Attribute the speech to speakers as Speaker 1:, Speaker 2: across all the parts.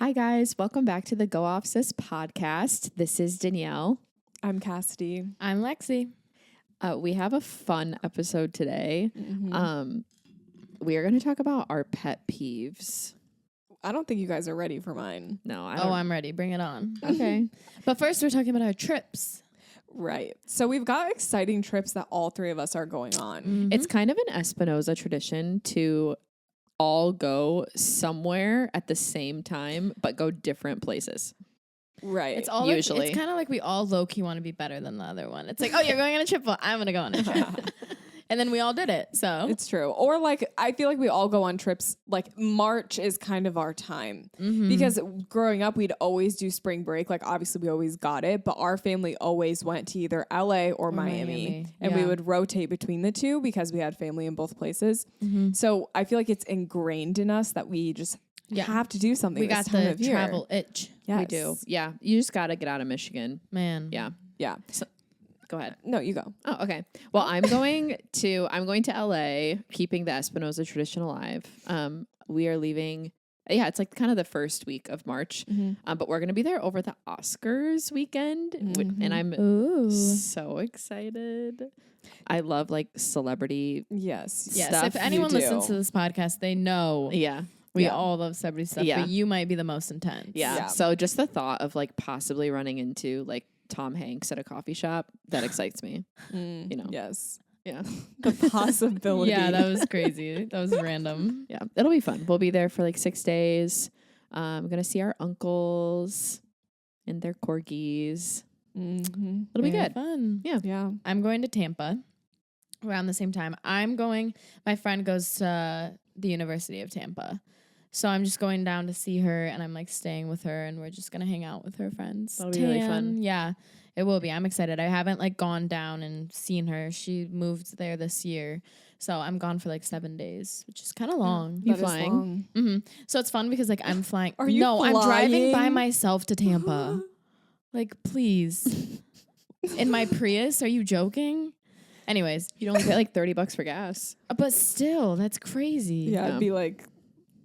Speaker 1: Hi, guys. Welcome back to the Go Off Sis podcast. This is Danielle.
Speaker 2: I'm Cassidy.
Speaker 3: I'm Lexi.
Speaker 1: We have a fun episode today. We are going to talk about our pet peeves.
Speaker 2: I don't think you guys are ready for mine.
Speaker 1: No,
Speaker 3: I'm ready. Bring it on.
Speaker 1: Okay.
Speaker 3: But first, we're talking about our trips.
Speaker 2: Right. So we've got exciting trips that all three of us are going on.
Speaker 3: Mm-hmm.
Speaker 1: It's kind of an Espinosa tradition to all go somewhere at the same time, but go different places.
Speaker 2: Right.
Speaker 3: It's all
Speaker 1: Usually.
Speaker 3: it's kind of like we all low-key want to be better than the other one. It's like, oh, you're going on a trip? Well, I'm going to go on a trip. And then we all did it. So
Speaker 2: It's true. Or like, I feel like we all go on trips. Like March is kind of our time because growing up, we'd always do spring break. Like obviously we always got it, but our family always went to either LA or Miami. And we would rotate between the two because we had family in both places. So I feel like it's ingrained in us that we just have to do something.
Speaker 3: we
Speaker 2: this
Speaker 3: got
Speaker 2: time
Speaker 3: the
Speaker 2: of year.
Speaker 3: travel itch.
Speaker 2: Yes.
Speaker 1: We do. Yeah. You just got to get out of Michigan.
Speaker 3: Man.
Speaker 1: Yeah.
Speaker 2: Yeah.
Speaker 1: Go ahead.
Speaker 2: No, you go.
Speaker 1: Oh, okay. Well, I'm going to LA, keeping the Espinosa tradition alive. We are leaving. Yeah, it's like kind of the first week of March, but we're going to be there over the Oscars weekend, and I'm so excited. I love like celebrity.
Speaker 2: Yes.
Speaker 3: Yes.
Speaker 1: Stuff
Speaker 3: If anyone
Speaker 2: you do.
Speaker 3: listens to this podcast, they know
Speaker 1: Yeah.
Speaker 3: we all love celebrity stuff,
Speaker 1: Yeah.
Speaker 3: but you might be the most intense.
Speaker 1: Yeah.
Speaker 2: Yeah.
Speaker 1: So just the thought of like possibly running into like Tom Hanks at a coffee shop, that excites me. You know?
Speaker 2: Yes.
Speaker 1: Yeah.
Speaker 2: The possibility.
Speaker 3: Yeah, that was crazy. That was random.
Speaker 1: Yeah. It'll be fun. We'll be there for like 6 days. I'm going to see our uncles and their corgis. It'll be
Speaker 3: Very
Speaker 1: good.
Speaker 3: fun.
Speaker 1: Yeah.
Speaker 2: Yeah.
Speaker 3: I'm going to Tampa around the same time. My friend goes to the University of Tampa. So I'm just going down to see her and I'm like staying with her and we're just going to hang out with her friends.
Speaker 1: That'll be really fun.
Speaker 3: Yeah, it will be. I'm excited. I haven't like gone down and seen her. She moved there this year. So I'm gone for like 7 days, which is kind of long.
Speaker 1: You
Speaker 2: That is
Speaker 1: flying?
Speaker 2: long.
Speaker 3: So it's fun because like I'm flying.
Speaker 2: Are you
Speaker 3: No, I'm driving by
Speaker 2: flying?
Speaker 3: myself to Tampa. Like, please. In my Prius? Are you joking? Anyways,
Speaker 1: You'd only pay like $30 for gas.
Speaker 3: but still, that's crazy.
Speaker 2: Yeah,
Speaker 1: Yeah.
Speaker 2: it'd be like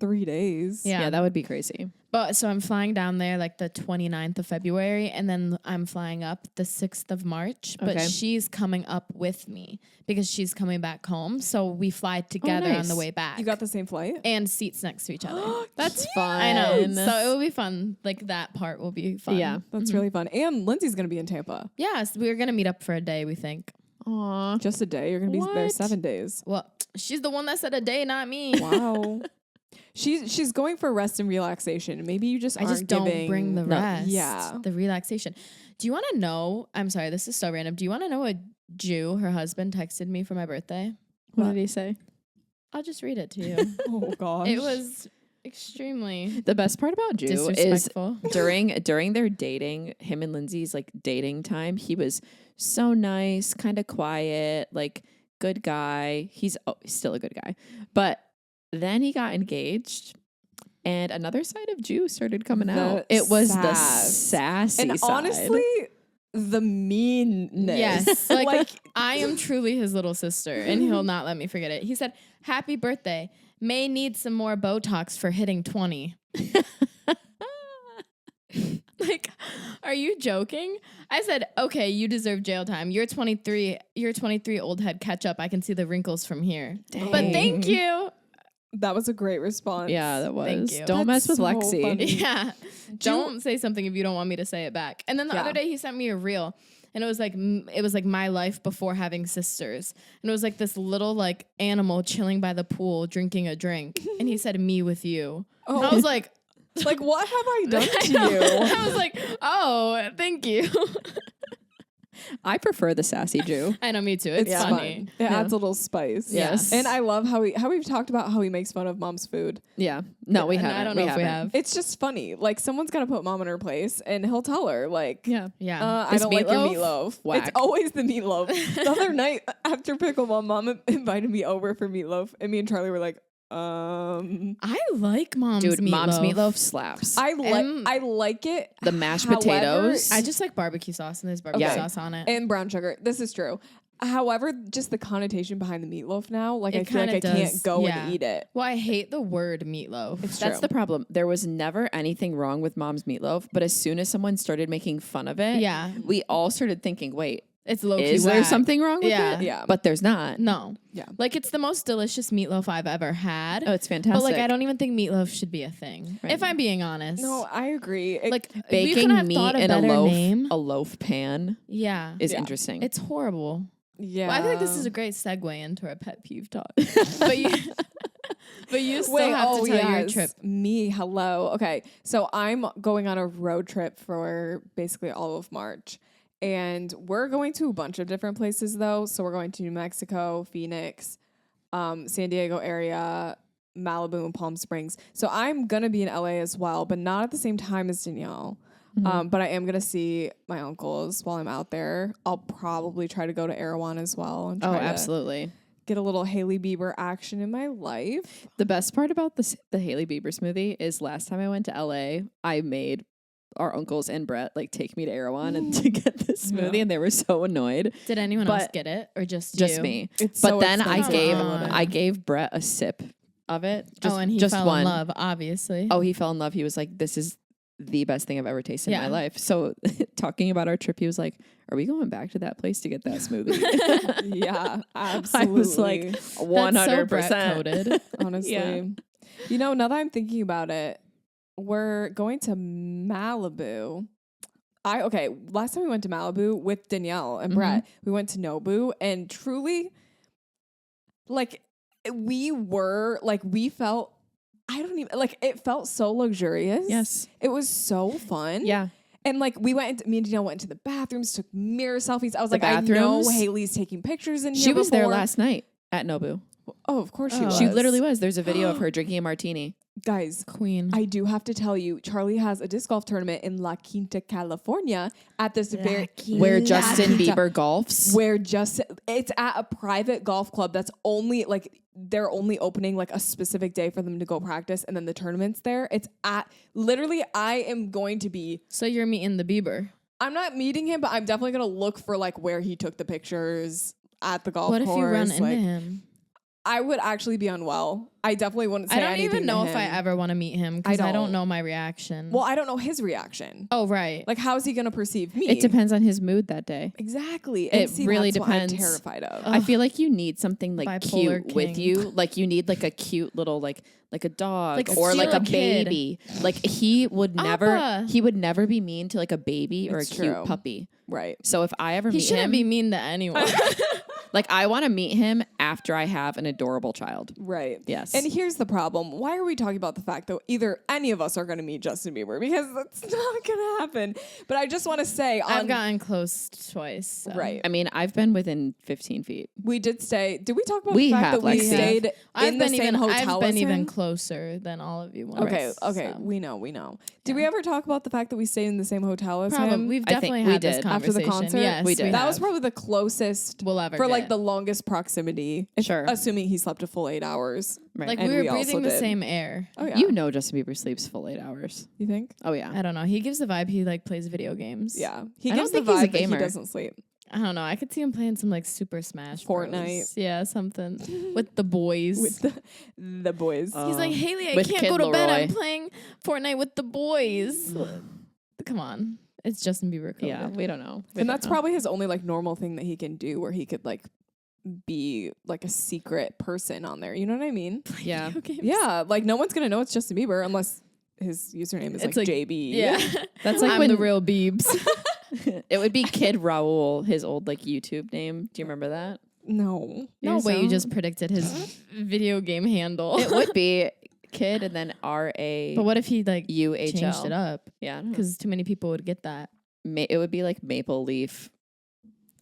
Speaker 2: 3 days.
Speaker 3: Yeah.
Speaker 1: That would be crazy.
Speaker 3: But so I'm flying down there like the 29th of February and then I'm flying up the 6th of March. But
Speaker 1: Okay.
Speaker 3: she's coming up with me because she's coming back home. So we fly together on
Speaker 1: nice.
Speaker 3: the way back.
Speaker 2: You got the same flight?
Speaker 3: and seats next to each other.
Speaker 1: That's fun.
Speaker 3: I know. So it will be fun. Like that part will be fun.
Speaker 1: Yeah.
Speaker 2: That's really fun. And Lindsay's going to be in Tampa.
Speaker 3: Yes, we're going to meet up for a day, we think.
Speaker 1: Aw.
Speaker 2: Just a day. You're going to be there
Speaker 1: What?
Speaker 2: 7 days.
Speaker 3: Well, she's the one that said a day, not me.
Speaker 2: Wow. She's going for rest and relaxation. Maybe you just
Speaker 3: I
Speaker 2: aren't
Speaker 3: just don't
Speaker 2: giving
Speaker 3: bring the rest.
Speaker 2: Yeah.
Speaker 3: The relaxation. Do you want to know? I'm sorry, this is so random. Do you want to know a Jew, her husband, texted me for my birthday?
Speaker 1: What did he say?
Speaker 3: I'll just read it to you.
Speaker 2: Oh gosh.
Speaker 3: It was extremely
Speaker 1: The best part about Jew is
Speaker 3: disrespectful.
Speaker 1: during their dating, him and Lindsay's like dating time, he was so nice, kind of quiet, like good guy. He's still a good guy. But then he got engaged and another side of Jew started coming
Speaker 2: The
Speaker 1: out. It was the
Speaker 2: sass.
Speaker 1: sassy
Speaker 2: And
Speaker 1: side.
Speaker 2: honestly, the meanness.
Speaker 3: Yes. Like, I am truly his little sister, and he'll not let me forget it. He said, "Happy birthday. May need some more Botox for hitting 20." Like, are you joking? I said, "Okay, you deserve jail time. You're 23. You're 23, old head. Catch up. I can see the wrinkles from here." But thank you.
Speaker 2: That was a great response.
Speaker 1: Yeah, that was.
Speaker 3: Thank you.
Speaker 1: Don't
Speaker 2: That's
Speaker 1: mess with
Speaker 2: so
Speaker 1: Lexi.
Speaker 2: funny.
Speaker 3: Yeah. Don't say something if you don't want me to say it back. And then the other day he sent me a reel and it was like my life before having sisters. And it was like this little like animal chilling by the pool drinking a drink. And he said, "Me with you."
Speaker 2: Oh.
Speaker 3: And I was like,
Speaker 2: Like, what have I done
Speaker 3: I
Speaker 2: to
Speaker 3: know.
Speaker 2: you?
Speaker 3: I was like, "Oh, thank you."
Speaker 1: I prefer the sassy Jew.
Speaker 3: I know, me too. It's
Speaker 2: It's
Speaker 3: funny.
Speaker 2: fun. It adds a little spice.
Speaker 1: Yes.
Speaker 2: And I love how we've talked about how he makes fun of mom's food.
Speaker 1: Yeah. No, we
Speaker 3: And
Speaker 1: haven't.
Speaker 3: I don't know if we
Speaker 1: haven't.
Speaker 3: have.
Speaker 2: It's just funny. Like someone's got to put mom in her place and he'll tell her like,
Speaker 1: Yeah.
Speaker 3: Yeah.
Speaker 2: I
Speaker 1: This
Speaker 2: don't like your
Speaker 1: meatloaf?
Speaker 2: meatloaf.
Speaker 1: Whack.
Speaker 2: It's always the meatloaf. The other night after pickleball, mom invited me over for meatloaf and me and Charlie were like,
Speaker 3: I like mom's
Speaker 1: Dude,
Speaker 3: meatloaf.
Speaker 1: mom's meatloaf slaps.
Speaker 2: I like it.
Speaker 1: The mashed
Speaker 2: However,
Speaker 1: potatoes.
Speaker 3: I just like barbecue sauce and there's barbecue
Speaker 2: Okay.
Speaker 3: sauce on it.
Speaker 2: And brown sugar. This is true. However, just the connotation behind the meatloaf now, like I feel like I
Speaker 3: kinda
Speaker 2: can't go and eat it.
Speaker 3: Well, I hate the word meatloaf.
Speaker 1: That's the problem. There was never anything wrong with Mom's meatloaf, but as soon as someone started making fun of it, we all started thinking, wait,
Speaker 3: it's low-key
Speaker 1: is there
Speaker 3: whack.
Speaker 1: something wrong with
Speaker 3: Yeah.
Speaker 1: it?
Speaker 2: Yeah.
Speaker 1: But there's not.
Speaker 3: No.
Speaker 2: Yeah.
Speaker 3: Like, it's the most delicious meatloaf I've ever had.
Speaker 1: Oh, it's fantastic.
Speaker 3: But, like, I don't even think meatloaf should be a thing,
Speaker 1: Right.
Speaker 3: if I'm being honest.
Speaker 2: No, I agree.
Speaker 3: Like, we
Speaker 1: Baking
Speaker 3: couldn't have
Speaker 1: meat
Speaker 3: thought
Speaker 1: in
Speaker 3: better
Speaker 1: a
Speaker 3: name.
Speaker 1: loaf pan is interesting.
Speaker 3: It's horrible.
Speaker 2: Yeah.
Speaker 3: Well, I think this is a great segue into our pet peeve talk. but you still have to tell your trip.
Speaker 2: Me, hello. Okay, so I'm going on a road trip for basically all of March. And we're going to a bunch of different places, though. So we're going to New Mexico, Phoenix, San Diego area, Malibu, and Palm Springs. So I'm going to be in LA as well, but not at the same time as Danielle. But I am going to see my uncles while I'm out there. I'll probably try to go to Erewhon as well. And try
Speaker 1: absolutely.
Speaker 2: Get a little Hailey Bieber action in my life.
Speaker 1: The best part about the Hailey Bieber smoothie is last time I went to LA, I made our uncles and Brett like take me to Erewhon and to get this smoothie, and they were so annoyed.
Speaker 3: Did anyone else get it, or just you?
Speaker 1: Me?
Speaker 2: It's
Speaker 1: but
Speaker 2: so
Speaker 1: then
Speaker 2: expensive.
Speaker 1: I gave Brett a sip of it.
Speaker 3: And he
Speaker 1: just
Speaker 3: fell
Speaker 1: one.
Speaker 3: in love, obviously.
Speaker 1: Oh, he fell in love. He was like, "This is the best thing I've ever tasted in my life." So, talking about our trip, he was like, "Are we going back to that place to get that smoothie?"
Speaker 2: Yeah, absolutely.
Speaker 1: I was like, 100%
Speaker 3: coded.
Speaker 2: Honestly, you know, now that I'm thinking about it, we're going to Malibu. Last time we went to Malibu with Danielle and Brett, we went to Nobu, and truly, like, we felt, it felt so luxurious.
Speaker 1: Yes.
Speaker 2: It was so fun.
Speaker 1: Yeah.
Speaker 2: And like me and Danielle went into the bathrooms, took mirror selfies. I was like,
Speaker 1: bathrooms?
Speaker 2: I know Hailey's taking pictures in here.
Speaker 1: She was there
Speaker 2: before.
Speaker 1: last night at Nobu.
Speaker 2: Oh, of course she was.
Speaker 1: She literally was. There's a video of her drinking a martini.
Speaker 2: Guys,
Speaker 3: Queen.
Speaker 2: I do have to tell you, Charlie has a disc golf tournament in La Quinta, California at this
Speaker 1: Where Justin Bieber golfs.
Speaker 2: It's at a private golf club that's only like, they're only opening like a specific day for them to go practice, and then the tournament's there. It's at, literally, I am going to be.
Speaker 3: So you're meeting the Bieber.
Speaker 2: I'm not meeting him, but I'm definitely going to look for like where he took the pictures at the golf course.
Speaker 3: What if you run into him?
Speaker 2: I would actually be unwell. I definitely wouldn't say anything.
Speaker 3: I don't even know
Speaker 2: to
Speaker 3: if I
Speaker 2: him.
Speaker 3: ever want to meet him because I don't know my reaction.
Speaker 2: Well, I don't know his reaction.
Speaker 3: Oh, right.
Speaker 2: Like, how is he going to perceive me?
Speaker 1: It depends on his mood that day.
Speaker 2: Exactly.
Speaker 1: It really
Speaker 2: that's
Speaker 1: depends.
Speaker 2: What I'm terrified of.
Speaker 1: I feel like you need something like
Speaker 3: Bipolar
Speaker 1: cute with
Speaker 3: king.
Speaker 1: you. Like you need like a cute little like a dog
Speaker 3: Like
Speaker 1: or like a
Speaker 3: kid.
Speaker 1: baby. Like he would never
Speaker 3: Appa.
Speaker 1: be mean to like a baby or
Speaker 2: It's
Speaker 1: a cute
Speaker 2: true.
Speaker 1: puppy.
Speaker 2: Right.
Speaker 1: So if I ever
Speaker 3: He
Speaker 1: meet
Speaker 3: shouldn't
Speaker 1: him,
Speaker 3: be mean to anyone.
Speaker 1: like I want to meet him after I have an adorable child.
Speaker 2: Right.
Speaker 1: Yes.
Speaker 2: And here's the problem. Why are we talking about the fact that either any of us are going to meet Justin Bieber? Because that's not going to happen. But I just want to say
Speaker 3: I've gotten close twice. So.
Speaker 2: Right.
Speaker 1: I mean, I've been within 15 feet.
Speaker 2: We did stay. Did we talk about
Speaker 1: We
Speaker 2: the fact
Speaker 1: have,
Speaker 2: that we
Speaker 1: Lexi.
Speaker 2: stayed in the same hotel
Speaker 3: I've been
Speaker 2: as
Speaker 3: even
Speaker 2: him?
Speaker 3: closer than all of you.
Speaker 2: Okay.
Speaker 3: once,
Speaker 2: Okay.
Speaker 3: so.
Speaker 2: We know. Did we ever talk about the fact that we stayed in the same hotel as him?
Speaker 3: We've
Speaker 1: I think
Speaker 3: definitely
Speaker 1: we
Speaker 3: had this
Speaker 1: did.
Speaker 2: After the
Speaker 3: conversation.
Speaker 2: concert?
Speaker 3: Yes,
Speaker 1: We did.
Speaker 2: That was
Speaker 3: have.
Speaker 2: probably the closest
Speaker 3: We'll ever
Speaker 2: for like
Speaker 3: get.
Speaker 2: the longest proximity.
Speaker 1: Sure.
Speaker 2: Assuming he slept a full 8 hours.
Speaker 1: Right.
Speaker 3: Like
Speaker 2: And
Speaker 3: we were
Speaker 2: we also
Speaker 3: breathing the
Speaker 2: did.
Speaker 3: same air.
Speaker 2: Oh yeah.
Speaker 1: You know Justin Bieber sleeps full 8 hours.
Speaker 2: You think?
Speaker 1: Oh yeah.
Speaker 3: I don't know. He gives the vibe he like plays video games.
Speaker 2: Yeah. He
Speaker 1: I
Speaker 2: gives
Speaker 1: don't
Speaker 2: the
Speaker 1: think he's a
Speaker 2: vibe that he
Speaker 1: gamer.
Speaker 2: doesn't sleep.
Speaker 3: I don't know. I could see him playing some like Super Smash Bros.
Speaker 2: Fortnite.
Speaker 3: Yeah, something with the boys.
Speaker 2: With the boys.
Speaker 3: He's like, Hailey, I
Speaker 1: with
Speaker 3: can't
Speaker 1: Kid
Speaker 3: go to bed. I'm
Speaker 1: Leroy.
Speaker 3: playing Fortnite with the boys. Come on. It's Justin Bieber coded.
Speaker 1: Yeah, we don't know.
Speaker 2: And that's probably his only like normal thing that he can do where he could like be like a secret person on there. You know what I mean?
Speaker 1: Yeah.
Speaker 3: Video games.
Speaker 2: Yeah. Like no one's going to know it's Justin Bieber unless his username is
Speaker 3: It's
Speaker 2: like
Speaker 3: like-
Speaker 2: JB.
Speaker 3: Yeah.
Speaker 1: That's like
Speaker 3: I'm
Speaker 1: when
Speaker 3: the real Biebs.
Speaker 1: it would be Kid Raoul, his old like YouTube name. Do you remember that?
Speaker 2: No.
Speaker 3: No
Speaker 1: Here's
Speaker 3: way you
Speaker 1: some-
Speaker 3: just predicted his video game handle.
Speaker 1: It would be Kid and then RA.
Speaker 3: But what if he like
Speaker 1: UHL.
Speaker 3: changed it up?
Speaker 1: Yeah, I don't know.
Speaker 3: Because too many people would get that.
Speaker 1: It would be like Maple Leaf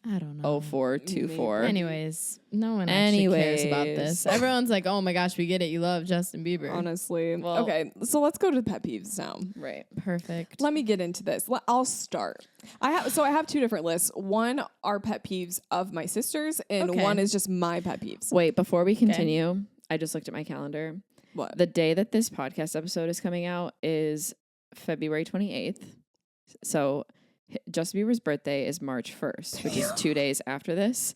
Speaker 3: I don't know.
Speaker 1: 0424.
Speaker 3: Anyways, no one actually cares about
Speaker 1: Anyways.
Speaker 3: this. Everyone's like, oh my gosh, we get it. You love Justin Bieber.
Speaker 2: Honestly.
Speaker 1: Well-
Speaker 2: okay. So let's go to pet peeves now.
Speaker 1: Right.
Speaker 3: Perfect.
Speaker 2: Let me get into this. I'll start. I have two different lists. One are pet peeves of my sisters, and
Speaker 3: Okay.
Speaker 2: one is just my pet peeves.
Speaker 1: Wait, before we continue, I just looked at my calendar.
Speaker 2: What?
Speaker 1: The day that this podcast episode is coming out is February 28th. So Justin Bieber's birthday is March 1st, which is 2 days after this.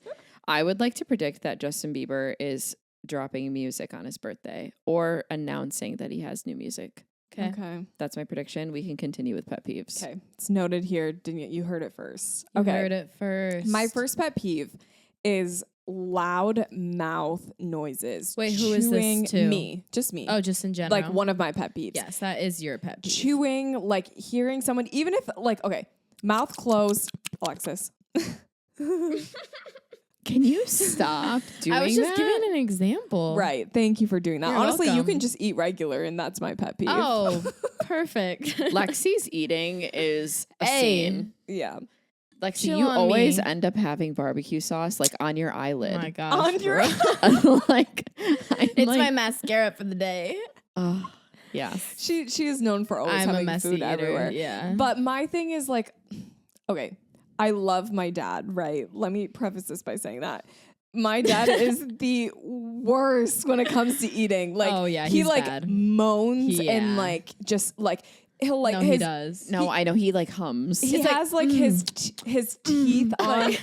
Speaker 1: I would like to predict that Justin Bieber is dropping music on his birthday or announcing that he has new music.
Speaker 2: Okay.
Speaker 1: That's my prediction. We can continue with pet peeves.
Speaker 2: Okay. It's noted here. You heard it first.
Speaker 3: You heard it first.
Speaker 2: My first pet peeve is loud mouth noises.
Speaker 3: Wait, who is this to?
Speaker 2: Me. Just me.
Speaker 3: Oh, just in general.
Speaker 2: Like one of my pet peeves.
Speaker 3: Yes, that is your pet peeve.
Speaker 2: Chewing, like hearing someone, even if like, okay, mouth closed. Alexis.
Speaker 1: Can you stop doing that?
Speaker 3: I was just giving an example.
Speaker 2: Right. Thank you for doing that.
Speaker 3: You're
Speaker 2: Honestly,
Speaker 3: welcome.
Speaker 2: you can just eat regular and that's my pet peeve.
Speaker 3: Oh, perfect.
Speaker 1: Lexi's eating is a scene.
Speaker 2: Yeah.
Speaker 1: Lexi,
Speaker 3: Chill
Speaker 1: you
Speaker 3: on
Speaker 1: always
Speaker 3: me.
Speaker 1: end up having barbecue sauce like on your eyelid.
Speaker 3: Oh my gosh.
Speaker 2: On your
Speaker 1: like,
Speaker 3: It's my mascara for the day.
Speaker 1: yeah.
Speaker 2: She is known for always
Speaker 3: I'm a
Speaker 2: having
Speaker 3: messy
Speaker 2: food
Speaker 3: eater.
Speaker 2: everywhere.
Speaker 3: Yeah.
Speaker 2: But my thing is like, okay, I love my dad, right? Let me preface this by saying that. My dad is the worst when it comes to eating. Like,
Speaker 3: Oh, yeah,
Speaker 2: he
Speaker 3: he's
Speaker 2: like
Speaker 3: bad.
Speaker 2: moans
Speaker 3: Yeah.
Speaker 2: and like just like he'll like
Speaker 3: No,
Speaker 2: his
Speaker 3: he does.
Speaker 1: No, I know he like hums.
Speaker 2: he has like his teeth on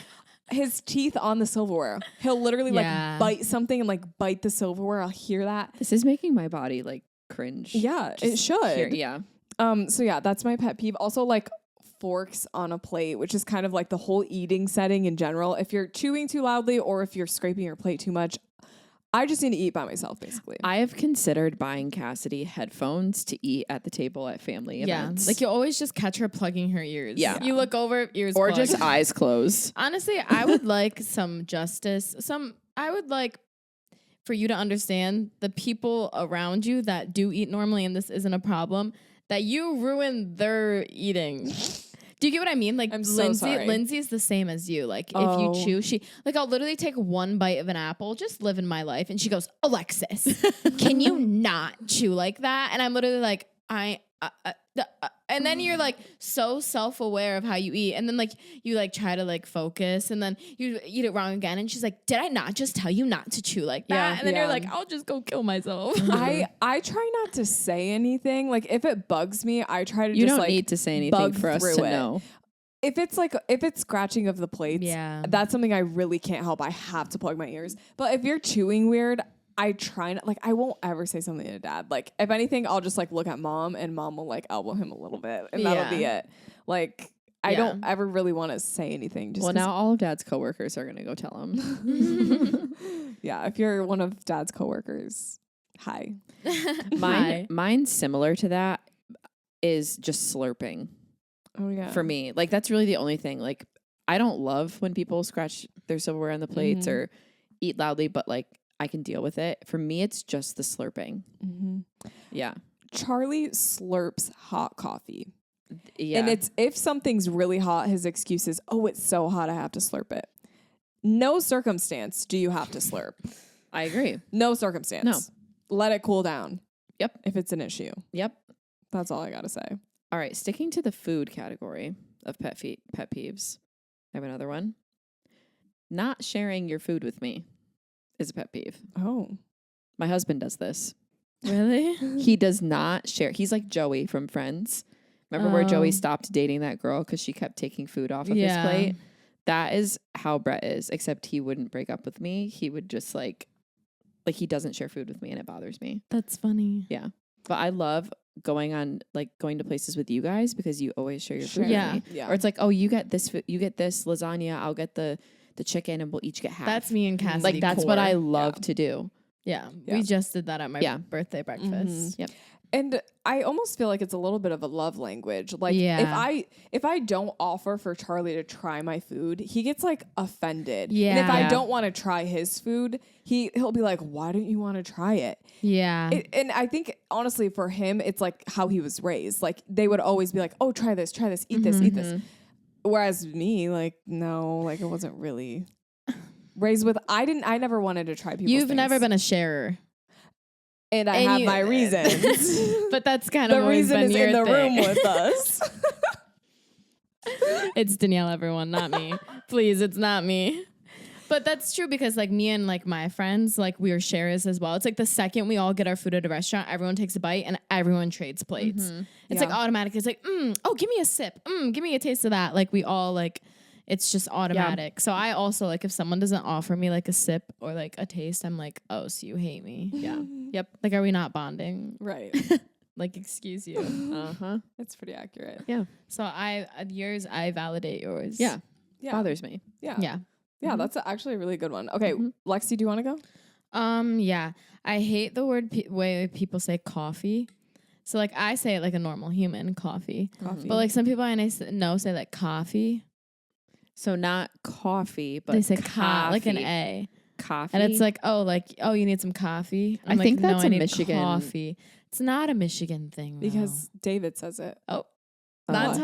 Speaker 2: his teeth on the silverware. He'll literally
Speaker 3: Yeah.
Speaker 2: like bite something and like bite the silverware. I'll hear that.
Speaker 1: This is making my body like cringe.
Speaker 2: Yeah, it
Speaker 1: Just
Speaker 2: should.
Speaker 1: yeah.
Speaker 2: So yeah, that's my pet peeve. Also like forks on a plate, which is kind of like the whole eating setting in general. If you're chewing too loudly or if you're scraping your plate too much, I just need to eat by myself, basically.
Speaker 1: I have considered buying Cassidy headphones to eat at the table at family events.
Speaker 3: Like you always just catch her plugging her ears.
Speaker 1: Yeah.
Speaker 3: You look over, ears
Speaker 1: or
Speaker 3: plugged.
Speaker 1: just eyes closed.
Speaker 3: Honestly, I would like some justice. I would like for you to understand the people around you that do eat normally and this isn't a problem, that you ruin their eating. Do you get what I mean? Like
Speaker 2: I'm so sorry.
Speaker 3: Lindsay's the same as you. Like
Speaker 2: Oh.
Speaker 3: if you chew, I'll literally take one bite of an apple, just living my life. And she goes, Alexis, can you not chew like that? And I'm literally like, and then you're like so self-aware of how you eat. And then like you like try to like focus and then you eat it wrong again. And she's like, did I not just tell you not to chew like that?
Speaker 2: Yeah,
Speaker 3: and then
Speaker 2: yeah.
Speaker 3: you're like, I'll just go kill myself.
Speaker 2: I try not to say anything. Like if it bugs me, I try to
Speaker 1: You
Speaker 2: just
Speaker 1: don't
Speaker 2: like
Speaker 1: need to say anything
Speaker 2: bug
Speaker 1: for us
Speaker 2: through
Speaker 1: to
Speaker 2: it.
Speaker 1: know.
Speaker 2: If it's scratching of the plates,
Speaker 3: Yeah.
Speaker 2: that's something I really can't help. I have to plug my ears. But if you're chewing weird, I try not, like, I won't ever say something to dad. Like, if anything, I'll just like look at mom and mom will like elbow him a little bit and that'll be it. Like, I don't ever really want to say anything. Just
Speaker 1: Well, now all of Dad's coworkers are going to go tell him.
Speaker 2: yeah, if you're one of dad's coworkers, hi.
Speaker 1: Mine's similar to that is just slurping
Speaker 2: Oh yeah.
Speaker 1: for me. Like, that's really the only thing. Like, I don't love when people scratch their silverware on the plates or eat loudly, but like, I can deal with it. For me, it's just the slurping. Yeah.
Speaker 2: Charlie slurps hot coffee.
Speaker 1: Yeah.
Speaker 2: And it's if something's really hot, his excuse is, oh, it's so hot, I have to slurp it. No circumstance do you have to slurp.
Speaker 1: I agree.
Speaker 2: No circumstance.
Speaker 1: No.
Speaker 2: Let it cool down.
Speaker 1: Yep.
Speaker 2: If it's an issue.
Speaker 1: Yep.
Speaker 2: That's all I got to say.
Speaker 1: All right. Sticking to the food category of pet peeves, I have another one. Not sharing your food with me is a pet peeve.
Speaker 2: Oh.
Speaker 1: My husband does this.
Speaker 3: Really?
Speaker 1: He does not share. He's like Joey from Friends. Remember where Joey stopped dating that girl because she kept taking food off of his plate? That is how Brett is, except he wouldn't break up with me. He would just like he doesn't share food with me and it bothers me.
Speaker 3: That's funny.
Speaker 1: Yeah. But I love going to places with you guys because you always share your food with me.
Speaker 2: Yeah.
Speaker 1: Or it's like, oh, you get this lasagna, I'll get the chicken and we'll each get half.
Speaker 3: That's me and Cassidy.
Speaker 1: like that's what
Speaker 3: core.
Speaker 1: I love to do.
Speaker 3: Yeah.
Speaker 2: Yeah.
Speaker 3: We just did that at my birthday breakfast.
Speaker 1: Yep.
Speaker 2: And I almost feel like it's a little bit of a love language. Like if I don't offer for Charlie to try my food, he gets like offended.
Speaker 3: Yeah.
Speaker 2: And if I don't want to try his food, he'll be like, why don't you want to try it?
Speaker 3: Yeah.
Speaker 2: And I think honestly for him, it's like how he was raised. Like they would always be like, oh, try this, eat this, eat this. Whereas me, like, no, like I wasn't really raised with, I never wanted to try people's
Speaker 3: You've
Speaker 2: things.
Speaker 3: never been a sharer.
Speaker 2: And I have my reasons.
Speaker 3: But that's kind of
Speaker 2: The
Speaker 3: always
Speaker 2: reason
Speaker 3: been
Speaker 2: is
Speaker 3: your
Speaker 2: in the room
Speaker 3: thing.
Speaker 2: with us.
Speaker 3: It's Danielle, everyone, not me. Please, it's not me. But that's true because like me and like my friends, like we are sharers as well. It's like the second we all get our food at a restaurant, everyone takes a bite and everyone trades plates. It's like automatic. It's like, oh, give me a sip. Give me a taste of that. Like we all like, It's just automatic. So I also like if someone doesn't offer me like a sip or like a taste, I'm like, oh, so you hate me.
Speaker 1: Yeah. Yep.
Speaker 3: Like, are we not bonding?
Speaker 2: Right.
Speaker 3: Like, excuse you.
Speaker 2: That's pretty accurate.
Speaker 1: Yeah.
Speaker 3: So I validate yours.
Speaker 1: Yeah.
Speaker 2: Yeah.
Speaker 1: Bothers me.
Speaker 2: Yeah.
Speaker 3: Yeah.
Speaker 2: Yeah, that's actually a really good one. Okay, Lexi, do you want to go?
Speaker 3: Yeah. I hate the word way people say coffee. So like I say it like a normal human, coffee. But like some people I know say like coffee.
Speaker 1: So not coffee, but
Speaker 3: they say
Speaker 1: coffee.
Speaker 3: like an A.
Speaker 1: Coffee.
Speaker 3: And it's like, oh, you need some coffee.
Speaker 1: I think that's
Speaker 3: no,
Speaker 1: a
Speaker 3: I need
Speaker 1: Michigan
Speaker 3: coffee. It's not a Michigan thing though.
Speaker 2: Because David says it.
Speaker 3: Oh. Not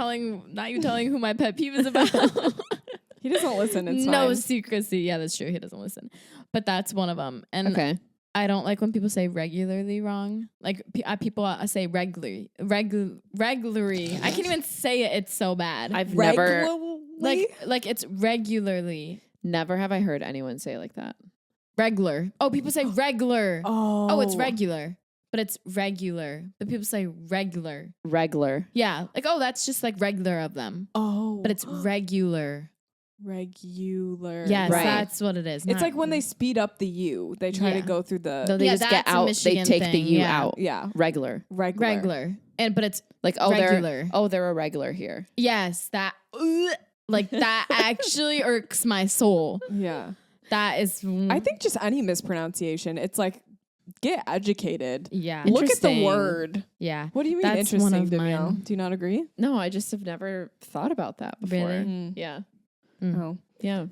Speaker 3: you telling who my pet peeve is about.
Speaker 2: He doesn't listen. It's
Speaker 3: no
Speaker 2: fine.
Speaker 3: secrecy. Yeah, that's true. He doesn't listen. But that's one of them. And
Speaker 1: okay.
Speaker 3: I don't like when people say regularly wrong. Like people say regularly. I can't even say it. It's so bad.
Speaker 1: I've never
Speaker 3: like it's regularly.
Speaker 1: Never have I heard anyone say it like that.
Speaker 3: Regular. Oh, people say regular.
Speaker 2: Oh,
Speaker 3: It's regular. But it's regular. But people say regular.
Speaker 1: Regular.
Speaker 3: Yeah. Like, oh, that's just like regular of them.
Speaker 2: Oh.
Speaker 3: But it's regular.
Speaker 2: Regular.
Speaker 3: Yes,
Speaker 1: Right.
Speaker 3: that's what it is.
Speaker 2: It's like when they speed up the U, they try to go through
Speaker 1: No,
Speaker 2: the
Speaker 1: they just get
Speaker 3: that's a
Speaker 1: out. They
Speaker 3: Michigan
Speaker 1: take the
Speaker 3: thing,
Speaker 1: U
Speaker 3: yeah.
Speaker 1: out.
Speaker 2: yeah,
Speaker 1: Regular.
Speaker 3: regular. But it's
Speaker 1: Like,
Speaker 3: regular.
Speaker 1: they're a regular here.
Speaker 3: Yes, that like that actually irks my soul.
Speaker 2: yeah.
Speaker 3: That is
Speaker 2: I think just any mispronunciation, it's like get educated.
Speaker 3: yeah.
Speaker 2: Look at the
Speaker 1: Interesting.
Speaker 2: word.
Speaker 3: Yeah.
Speaker 2: What do you mean
Speaker 3: That's
Speaker 2: interesting,
Speaker 3: one of
Speaker 2: Danielle?
Speaker 3: mine.
Speaker 2: Do you not agree?
Speaker 1: No, I just have never thought about that before.
Speaker 3: Really?
Speaker 1: Yeah.
Speaker 2: Oh.
Speaker 1: Yeah.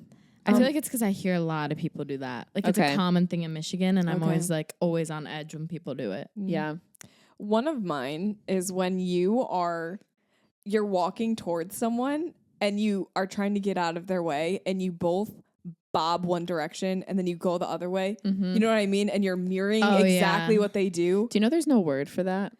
Speaker 3: I feel like it's because I hear a lot of people do that. Like it's
Speaker 1: Okay.
Speaker 3: a common thing in Michigan, and I'm
Speaker 2: Okay.
Speaker 3: always on edge when people do it.
Speaker 1: Yeah.
Speaker 2: One of mine is when you're walking towards someone and you are trying to get out of their way and you both bob one direction and then you go the other way. You know what I mean? And you're mirroring exactly what they do.
Speaker 1: Do you know there's no word for that?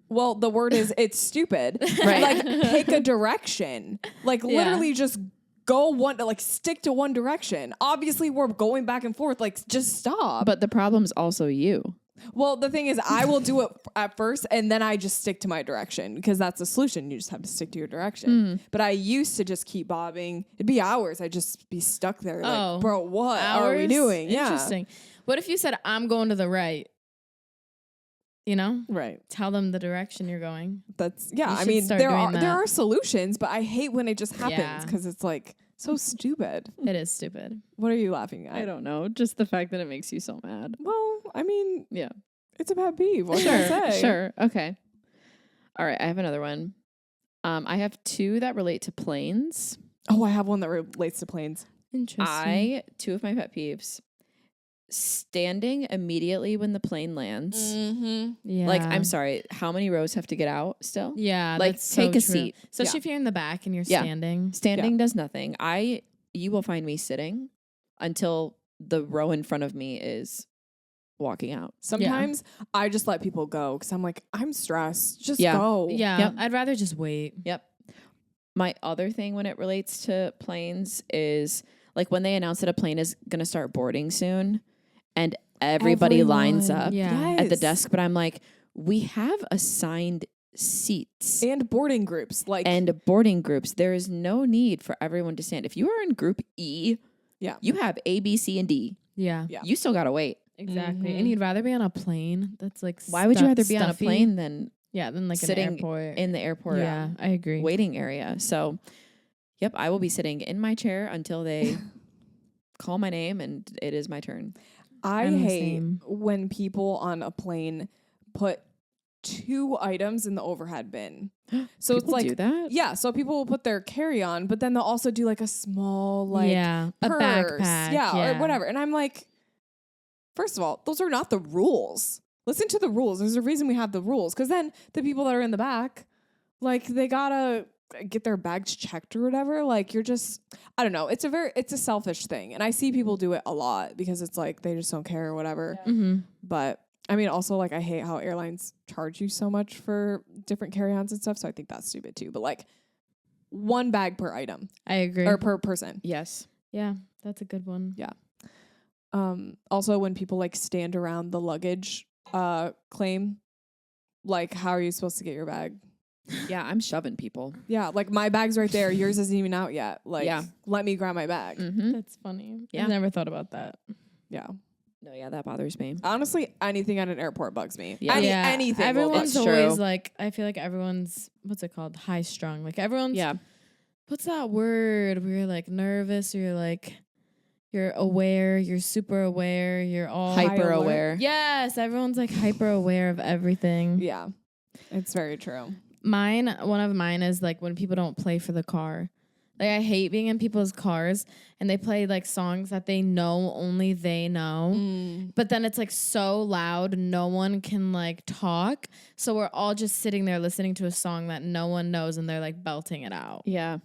Speaker 2: Well, the word is it's stupid.
Speaker 1: Right.
Speaker 2: Like pick a direction. Like literally just go stick to one direction. Obviously we're going back and forth. Like just stop.
Speaker 1: But the problem's also you.
Speaker 2: Well, the thing is, I will do it at first, and then I just stick to my direction because that's the solution. You just have to stick to your direction. But I used to just keep bobbing. It'd be hours. I'd just be stuck there. Like, bro, what are we doing? Yeah.
Speaker 3: Interesting. What if you said, I'm going to the right? You know?
Speaker 2: Right.
Speaker 3: Tell them the direction you're going.
Speaker 2: That's,
Speaker 3: You
Speaker 2: I
Speaker 3: should
Speaker 2: mean,
Speaker 3: start
Speaker 2: there
Speaker 3: doing that.
Speaker 2: are solutions, but I hate when it just happens
Speaker 3: Yeah.
Speaker 2: because it's like so stupid.
Speaker 3: It is stupid.
Speaker 2: What are you laughing at?
Speaker 1: I don't know. Just the fact that it makes you so mad.
Speaker 2: Well, I mean,
Speaker 1: Yeah.
Speaker 2: it's a pet peeve. What can I say?
Speaker 1: Sure. Okay. All right. I have another one. I have two that relate to planes.
Speaker 2: Oh, I have one that relates to planes.
Speaker 3: Interesting.
Speaker 1: Two of my pet peeves. Standing immediately when the plane lands.
Speaker 2: Mm-hmm.
Speaker 3: Yeah.
Speaker 1: Like, I'm sorry, how many rows have to get out still?
Speaker 3: Yeah.
Speaker 1: Like,
Speaker 3: that's
Speaker 1: take
Speaker 3: so
Speaker 1: a
Speaker 3: true.
Speaker 1: seat.
Speaker 3: Especially if you're in the back and you're
Speaker 1: Yeah.
Speaker 3: standing.
Speaker 1: Standing does nothing. You will find me sitting until the row in front of me is walking out.
Speaker 2: Sometimes I just let people go because I'm like, I'm stressed. Just
Speaker 1: Yeah.
Speaker 2: go.
Speaker 3: Yeah.
Speaker 1: Yep.
Speaker 3: I'd rather just wait.
Speaker 1: Yep. My other thing when it relates to planes is like when they announce that a plane is going to start boarding soon and everybody lines up
Speaker 3: Yeah.
Speaker 1: at the desk, but I'm like, we have assigned seats
Speaker 2: And boarding groups.
Speaker 1: and boarding groups. There is no need for everyone to stand. If you are in group E, you have A, B, C, and D.
Speaker 3: Yeah.
Speaker 2: Yeah.
Speaker 1: You still got to wait.
Speaker 3: Exactly. And you'd rather be on a plane that's like
Speaker 1: Why would you rather be on a
Speaker 3: stuffy?
Speaker 1: plane than
Speaker 3: than like
Speaker 1: sitting
Speaker 3: an airport.
Speaker 1: in the airport
Speaker 3: Yeah, I agree.
Speaker 1: waiting area? So, yep, I will be sitting in my chair until they call my name and it is my turn.
Speaker 2: I
Speaker 3: I'm the
Speaker 2: hate
Speaker 3: same.
Speaker 2: when people on a plane put 2 items in the overhead bin. So
Speaker 1: People
Speaker 2: it's like
Speaker 1: do that?
Speaker 2: Yeah, so people will put their carry-on, but then they'll also do like a small
Speaker 3: a
Speaker 2: purse,
Speaker 3: backpack.
Speaker 2: yeah, or whatever. And I'm like, first of all, those are not the rules. Listen to the rules. There's a reason we have the rules. Because then the people that are in the back, like they gotta get their bags checked or whatever. Like you're just, I don't know. It's a selfish thing. And I see people do it a lot because it's like they just don't care or whatever.
Speaker 1: Yeah.
Speaker 3: Mm-hmm.
Speaker 2: But I mean, also like I hate how airlines charge you so much for different carry-ons and stuff. So I think that's stupid too. But like 1 bag per item
Speaker 3: I agree.
Speaker 2: or per person.
Speaker 1: Yes.
Speaker 3: Yeah, that's a good one.
Speaker 2: Yeah. Also when people like stand around the luggage claim, like how are you supposed to get your bag?
Speaker 1: Yeah, I'm shoving people.
Speaker 2: Yeah, like my bag's right there. Yours isn't even out yet. Like,
Speaker 1: Yeah.
Speaker 2: let me grab my bag.
Speaker 1: Mm-hmm.
Speaker 3: That's funny.
Speaker 1: Yeah.
Speaker 3: I've never thought about that.
Speaker 2: Yeah.
Speaker 1: No, yeah, that bothers me.
Speaker 2: Honestly, anything at an airport bugs me.
Speaker 1: Yeah.
Speaker 2: Anything.
Speaker 3: Everyone's
Speaker 1: That's
Speaker 3: always
Speaker 1: true.
Speaker 3: like, I feel like everyone's, what's it called? High strung. Like everyone's,
Speaker 1: Yeah.
Speaker 3: what's that word? Where you're like nervous or you're like, you're aware, you're super aware, you're all
Speaker 1: Hyper aware.
Speaker 3: Yes, everyone's like hyper aware of everything.
Speaker 2: Yeah. It's very true.
Speaker 3: One of mine is like when people don't play for the car. Like I hate being in people's cars and they play like songs that they know only they know. But then it's like so loud, no one can like talk. So we're all just sitting there listening to a song that no one knows and they're like belting it out.
Speaker 1: Yeah.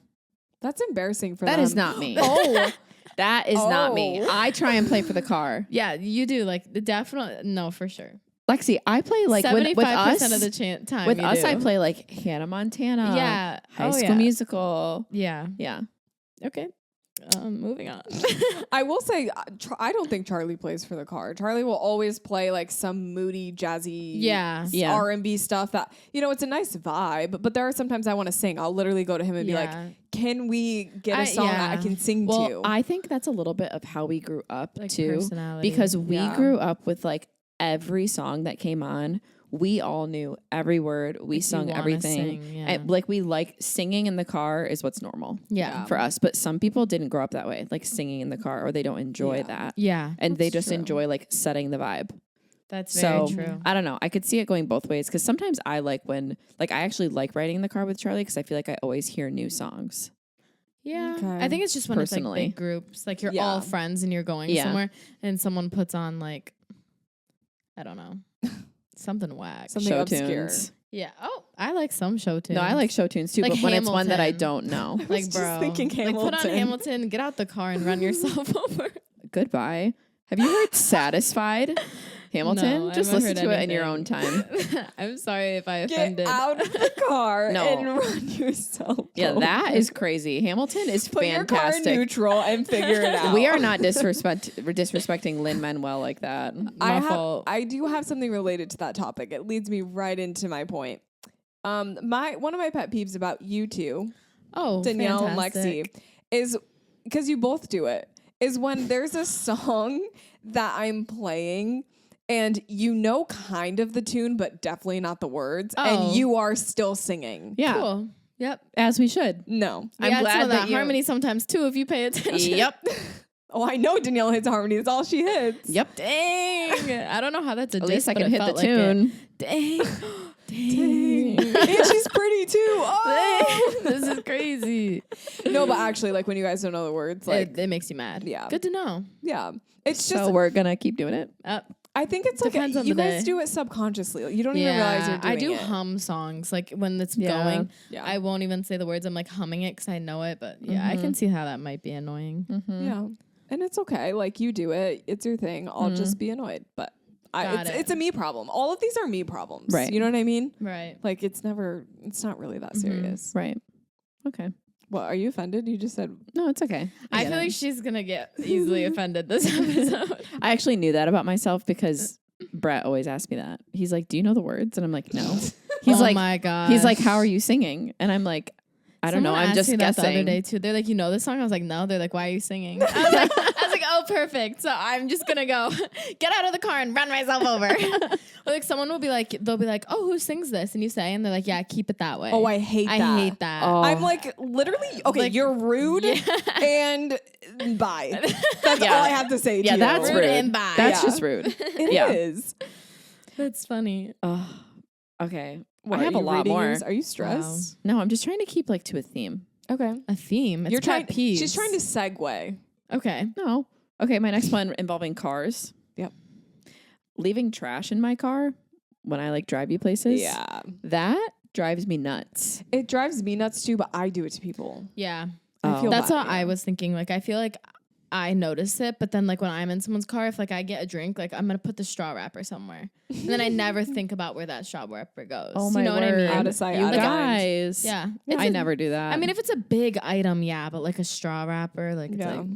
Speaker 2: That's embarrassing for them.
Speaker 1: That is not me.
Speaker 2: Oh.
Speaker 1: That is not me.
Speaker 2: Oh.
Speaker 1: I try and play for the car.
Speaker 3: Yeah, you do. Like definitely, no, for sure.
Speaker 1: Lexi, I play like
Speaker 3: 75%
Speaker 1: with us.
Speaker 3: of the time
Speaker 1: With
Speaker 3: you
Speaker 1: us,
Speaker 3: do.
Speaker 1: I play like Hannah Montana.
Speaker 3: Yeah.
Speaker 1: High School Musical.
Speaker 3: Yeah.
Speaker 1: Yeah.
Speaker 3: Okay. Moving on.
Speaker 2: I will say, I don't think Charlie plays for the car. Charlie will always play like some moody, jazzy,
Speaker 3: Yeah.
Speaker 2: R&B stuff that, it's a nice vibe, but there are sometimes I want to sing. I'll literally go to him and be like, can we get a song that I can sing to?
Speaker 1: I think that's a little bit of how we grew up
Speaker 3: Like
Speaker 1: too.
Speaker 3: personality.
Speaker 1: Because we
Speaker 2: Yeah.
Speaker 1: grew up with like every song that came on. We all knew every word. We
Speaker 3: Like, you
Speaker 1: sung
Speaker 3: wanna
Speaker 1: everything.
Speaker 3: sing, yeah.
Speaker 1: And like we like singing in the car is what's normal.
Speaker 3: Yeah.
Speaker 1: For us. But some people didn't grow up that way, like singing in the car, or they don't enjoy
Speaker 2: Yeah.
Speaker 1: that.
Speaker 3: Yeah.
Speaker 1: And they
Speaker 2: That's
Speaker 1: just
Speaker 2: true.
Speaker 1: enjoy like setting the vibe.
Speaker 3: That's
Speaker 1: So
Speaker 3: very true.
Speaker 1: I don't know. I could see it going both ways because sometimes I like when like I actually like riding in the car with Charlie because I feel like I always hear new songs.
Speaker 3: Yeah.
Speaker 2: Okay.
Speaker 3: I think it's just when it's
Speaker 1: Personally.
Speaker 3: like big groups, like you're
Speaker 2: Yeah.
Speaker 3: all friends and you're going
Speaker 1: Yeah.
Speaker 3: somewhere and someone puts on like, I don't know, something whack.
Speaker 2: Something
Speaker 1: Show
Speaker 2: obscure.
Speaker 1: tunes.
Speaker 3: Yeah. Oh, I like some show tunes.
Speaker 1: No, I like show tunes too,
Speaker 3: Like
Speaker 1: but when it's one that I
Speaker 3: Hamilton.
Speaker 1: don't know.
Speaker 2: was
Speaker 3: Like,
Speaker 2: just
Speaker 3: bro.
Speaker 2: thinking
Speaker 3: Like, put on
Speaker 2: Hamilton.
Speaker 3: Hamilton, get out the car and run yourself over.
Speaker 1: Goodbye. Have you heard Satisfied? Hamilton?
Speaker 3: No, I
Speaker 1: Just
Speaker 3: haven't
Speaker 1: listen
Speaker 3: heard
Speaker 1: to it in your own time.
Speaker 3: I'm sorry if I
Speaker 2: Get
Speaker 3: offended.
Speaker 2: out of the car
Speaker 1: No.
Speaker 2: and run yourself.
Speaker 1: Yeah, that
Speaker 2: over.
Speaker 1: is crazy. Hamilton is
Speaker 2: Put your car in
Speaker 1: fantastic.
Speaker 2: neutral and figure it out.
Speaker 1: We are not disrespecting Lin-Manuel like that.
Speaker 3: My fault.
Speaker 2: I do have something related to that topic. It leads me right into my point. One of my pet peeves about you two,
Speaker 3: Oh,
Speaker 2: Danielle
Speaker 3: fantastic.
Speaker 2: and Lexi, is because you both do it. Is when there's a song that I'm playing and you know kind of the tune, but definitely not the words,
Speaker 3: Oh.
Speaker 2: and you are still singing.
Speaker 1: Yeah,
Speaker 3: Cool. Yep.
Speaker 1: as we should.
Speaker 2: No.
Speaker 1: I'm
Speaker 3: Yeah,
Speaker 1: glad
Speaker 3: some of
Speaker 1: that you-
Speaker 3: harmony sometimes too if you pay attention.
Speaker 1: Yep.
Speaker 2: Oh, I know Danielle hits harmony. That's all she hits.
Speaker 1: Yep.
Speaker 3: Dang. I don't know how that's a
Speaker 1: At
Speaker 3: diss,
Speaker 1: least I
Speaker 3: but
Speaker 1: can
Speaker 3: it
Speaker 1: hit the
Speaker 3: felt like it.
Speaker 1: tune.
Speaker 3: Dang.
Speaker 2: And
Speaker 3: Dang.
Speaker 2: she's pretty too. Oh.
Speaker 3: This is crazy.
Speaker 2: No, but actually, like when you guys don't know the words, like
Speaker 3: It makes you mad.
Speaker 2: Yeah.
Speaker 3: Good to know.
Speaker 2: yeah, it's
Speaker 1: So
Speaker 2: just.
Speaker 1: we're gonna keep doing it.
Speaker 2: I think it's like
Speaker 3: Depends on
Speaker 2: you
Speaker 3: the
Speaker 2: guys
Speaker 3: day.
Speaker 2: do it subconsciously. Like, you don't even realize you're doing
Speaker 3: I do
Speaker 2: it.
Speaker 3: hum songs like when it's
Speaker 1: Yeah.
Speaker 3: going.
Speaker 2: Yeah.
Speaker 3: I won't even say the words. I'm like humming it because I know it. But yeah, I can see how that might be annoying.
Speaker 2: Yeah, and it's okay. Like you do it. It's your thing. I'll just be annoyed. But
Speaker 3: Got it.
Speaker 2: it's a me problem. All of these are me problems.
Speaker 1: Right.
Speaker 2: You know what I mean?
Speaker 3: Right.
Speaker 2: Like it's not really that serious.
Speaker 1: Right. Okay.
Speaker 2: What, are you offended? You just said
Speaker 1: No, it's okay.
Speaker 3: I
Speaker 1: get
Speaker 3: feel
Speaker 1: it.
Speaker 3: like she's gonna get easily offended this episode.
Speaker 1: I actually knew that about myself because Brett always asked me that. He's like, "Do you know the words?" And I'm like, "No." He's
Speaker 3: Oh
Speaker 1: like,
Speaker 3: my god.
Speaker 1: he's like, "How are you singing?" And I'm like, "I don't know.
Speaker 3: Someone
Speaker 1: I'm
Speaker 3: asked
Speaker 1: just
Speaker 3: me that
Speaker 1: guessing."
Speaker 3: the other day too. They're like, you know this song? I was like, no. They're like, why are you singing? I was like, oh, perfect. So I'm just gonna go get out of the car and run myself over. Or like someone will be like, they'll be like, oh, who sings this? And you say, and they're like, yeah, keep it that way.
Speaker 2: Oh, I hate that.
Speaker 3: I hate that.
Speaker 1: Oh.
Speaker 2: I'm like literally okay.
Speaker 3: Like-
Speaker 2: you're rude and bye. That's
Speaker 1: Yeah.
Speaker 2: all I have to say.
Speaker 1: Yeah,
Speaker 2: to
Speaker 1: that's
Speaker 2: you.
Speaker 1: rude.
Speaker 3: and bye.
Speaker 1: That's
Speaker 2: Yeah.
Speaker 1: just rude.
Speaker 2: It
Speaker 1: Yeah.
Speaker 2: is.
Speaker 3: That's funny.
Speaker 1: Okay.
Speaker 2: What,
Speaker 1: I have
Speaker 2: are
Speaker 1: a
Speaker 2: you
Speaker 1: lot
Speaker 2: reading
Speaker 1: more.
Speaker 2: yours? Are you stressed?
Speaker 1: No, I'm just trying to keep like to a theme.
Speaker 2: Okay.
Speaker 3: A theme. It's
Speaker 2: You're trying.
Speaker 3: pet peeves.
Speaker 2: She's trying to segue.
Speaker 3: Okay.
Speaker 1: No. Okay, my next one involving cars.
Speaker 2: Yep.
Speaker 1: Leaving trash in my car when I like drive you places.
Speaker 2: Yeah.
Speaker 1: That drives me nuts.
Speaker 2: It drives me nuts too, but I do it to people.
Speaker 3: Yeah.
Speaker 2: I feel
Speaker 3: That's
Speaker 2: bad,
Speaker 3: what
Speaker 2: yeah.
Speaker 3: I was thinking. Like, I feel like I notice it, but then like when I'm in someone's car, if like I get a drink, like I'm gonna put the straw wrapper somewhere, and then I never think about where that straw wrapper goes.
Speaker 1: Oh my
Speaker 3: you know
Speaker 1: word.
Speaker 3: what I mean?
Speaker 2: Out of sight,
Speaker 1: You
Speaker 2: out of mind.
Speaker 1: guys.
Speaker 3: Yeah.
Speaker 1: I
Speaker 3: It's
Speaker 1: never do that.
Speaker 3: I mean, if it's a big item, yeah, but like a straw wrapper, like it's
Speaker 2: Yeah.
Speaker 3: like,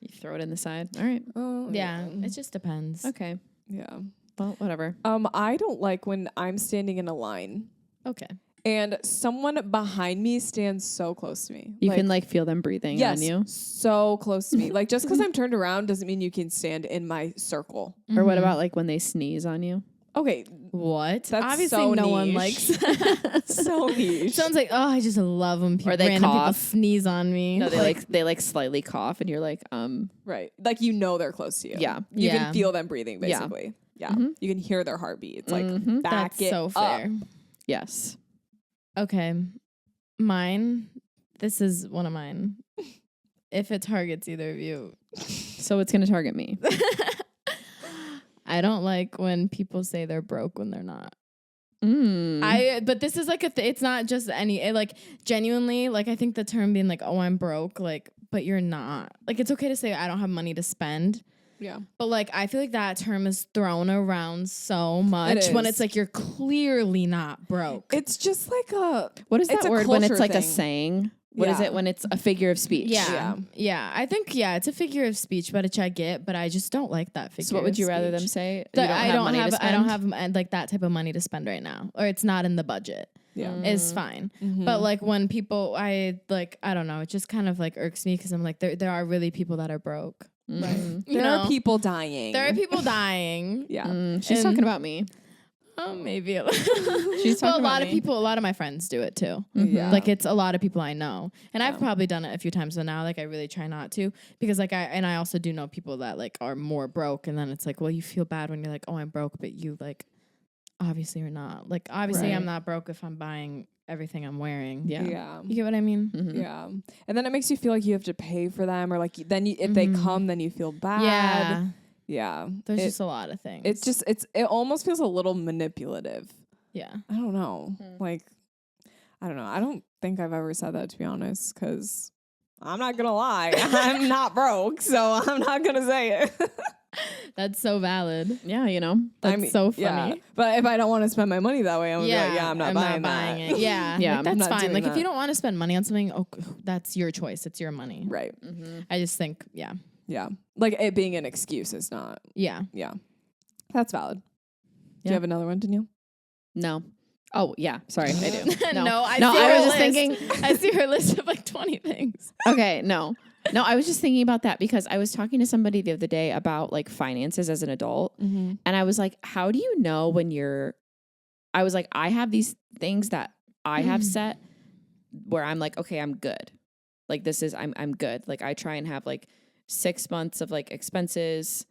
Speaker 1: you throw it in the side. All right.
Speaker 2: Oh,
Speaker 3: yeah, it just depends.
Speaker 1: Okay.
Speaker 2: Yeah.
Speaker 1: Well, whatever.
Speaker 2: I don't like when I'm standing in a line
Speaker 3: Okay.
Speaker 2: and someone behind me stands so close to me.
Speaker 1: You can like feel them breathing on you.
Speaker 2: So close to me. Like just because I'm turned around doesn't mean you can stand in my circle.
Speaker 1: Or what about like when they sneeze on you?
Speaker 2: Okay,
Speaker 3: What?
Speaker 2: That's
Speaker 3: Obviously,
Speaker 2: so
Speaker 3: no one
Speaker 2: niche.
Speaker 3: likes.
Speaker 2: so niche.
Speaker 3: Sounds like, oh, I just love when people,
Speaker 1: Or they
Speaker 3: random people
Speaker 1: cough.
Speaker 3: sneeze on me.
Speaker 1: No, they like slightly cough, and you're like,
Speaker 2: Right. Like you know they're close to you.
Speaker 1: Yeah.
Speaker 2: You
Speaker 3: Yeah.
Speaker 2: can feel them breathing basically. Yeah. You can hear their heartbeat. It's like back
Speaker 3: That's
Speaker 2: it
Speaker 3: so fair.
Speaker 2: up.
Speaker 1: yes.
Speaker 3: Okay. Mine. This is one of mine. If it targets either of you,
Speaker 1: So it's gonna target me.
Speaker 3: I don't like when people say they're broke when they're not. But this is like it's not just like genuinely, like I think the term being like, oh, I'm broke, like, but you're not. Like, it's okay to say I don't have money to spend.
Speaker 2: Yeah.
Speaker 3: But like, I feel like that term is thrown around so much when it's like you're clearly not broke.
Speaker 2: It's just like
Speaker 1: What is
Speaker 2: it's
Speaker 1: that
Speaker 2: a
Speaker 1: word when it's
Speaker 2: culture
Speaker 1: like a
Speaker 2: thing.
Speaker 1: saying? What is
Speaker 2: Yeah.
Speaker 1: it when it's a figure of speech?
Speaker 3: Yeah. I think it's a figure of speech, which I get, but I just don't like that figure.
Speaker 1: So what would you
Speaker 3: of
Speaker 1: rather them
Speaker 3: speech.
Speaker 1: say?
Speaker 3: That
Speaker 1: You
Speaker 3: I don't
Speaker 1: money
Speaker 3: have.
Speaker 1: to
Speaker 3: I don't
Speaker 1: spend?
Speaker 3: have like that type of money to spend right now, or it's not in the budget.
Speaker 2: Yeah.
Speaker 3: Is fine. But like when people, I don't know, it just kind of like irks me because I'm like, there are really people that are broke.
Speaker 2: Right.
Speaker 3: You
Speaker 2: There are
Speaker 3: know?
Speaker 2: people dying.
Speaker 3: There are people dying.
Speaker 2: Yeah.
Speaker 1: She's talking about me.
Speaker 3: Oh, maybe.
Speaker 1: She's
Speaker 3: Well,
Speaker 1: talking
Speaker 3: a lot
Speaker 1: about
Speaker 3: of
Speaker 1: me.
Speaker 3: people, a lot of my friends do it too.
Speaker 2: Yeah.
Speaker 3: Like it's a lot of people I know, and I've probably done it a few times, but now like I really try not to because like I also do know people that like are more broke, and then it's like, well, you feel bad when you're like, oh, I'm broke, but you like obviously you're not. Like obviously I'm not broke if I'm buying everything I'm wearing.
Speaker 1: Yeah.
Speaker 2: Yeah.
Speaker 3: You get what I mean?
Speaker 2: Yeah. And then it makes you feel like you have to pay for them, or like then if they come, then you feel bad.
Speaker 3: Yeah.
Speaker 2: Yeah.
Speaker 3: There's just a lot of things.
Speaker 2: It's just it almost feels a little manipulative.
Speaker 3: yeah.
Speaker 2: I don't know. Like I don't know. I don't think I've ever said that, to be honest, because I'm not gonna lie. I'm not broke, so I'm not gonna say it.
Speaker 3: That's so valid.
Speaker 1: Yeah, you know.
Speaker 3: That's so funny.
Speaker 2: Yeah. But if I don't want to spend my money that way, I'm gonna be like, I'm not buying
Speaker 3: it. Yeah.
Speaker 1: Yeah,
Speaker 3: Like,
Speaker 1: I'm
Speaker 3: that's
Speaker 2: not
Speaker 3: fine.
Speaker 2: doing
Speaker 3: Like if
Speaker 2: that.
Speaker 3: you don't want to spend money on something, that's your choice. It's your money.
Speaker 2: Right.
Speaker 3: I just think, yeah.
Speaker 2: Yeah. Like it being an excuse is not.
Speaker 3: Yeah.
Speaker 2: Yeah. That's valid. Do
Speaker 1: Yeah.
Speaker 2: you have another one, Danielle?
Speaker 1: No. Oh, yeah. Sorry, I do.
Speaker 3: No, I
Speaker 1: No,
Speaker 3: see
Speaker 1: I
Speaker 3: her
Speaker 1: was just
Speaker 3: list.
Speaker 1: thinking.
Speaker 3: I see her list of like 20 things.
Speaker 1: Okay, no. No, I was just thinking about that because I was talking to somebody the other day about like finances as an adult. And I was like, how do you know when I was like, I have these things that I have set where I'm like, okay, I'm good. Like this is, I'm good. Like I try and have like 6 months of like expenses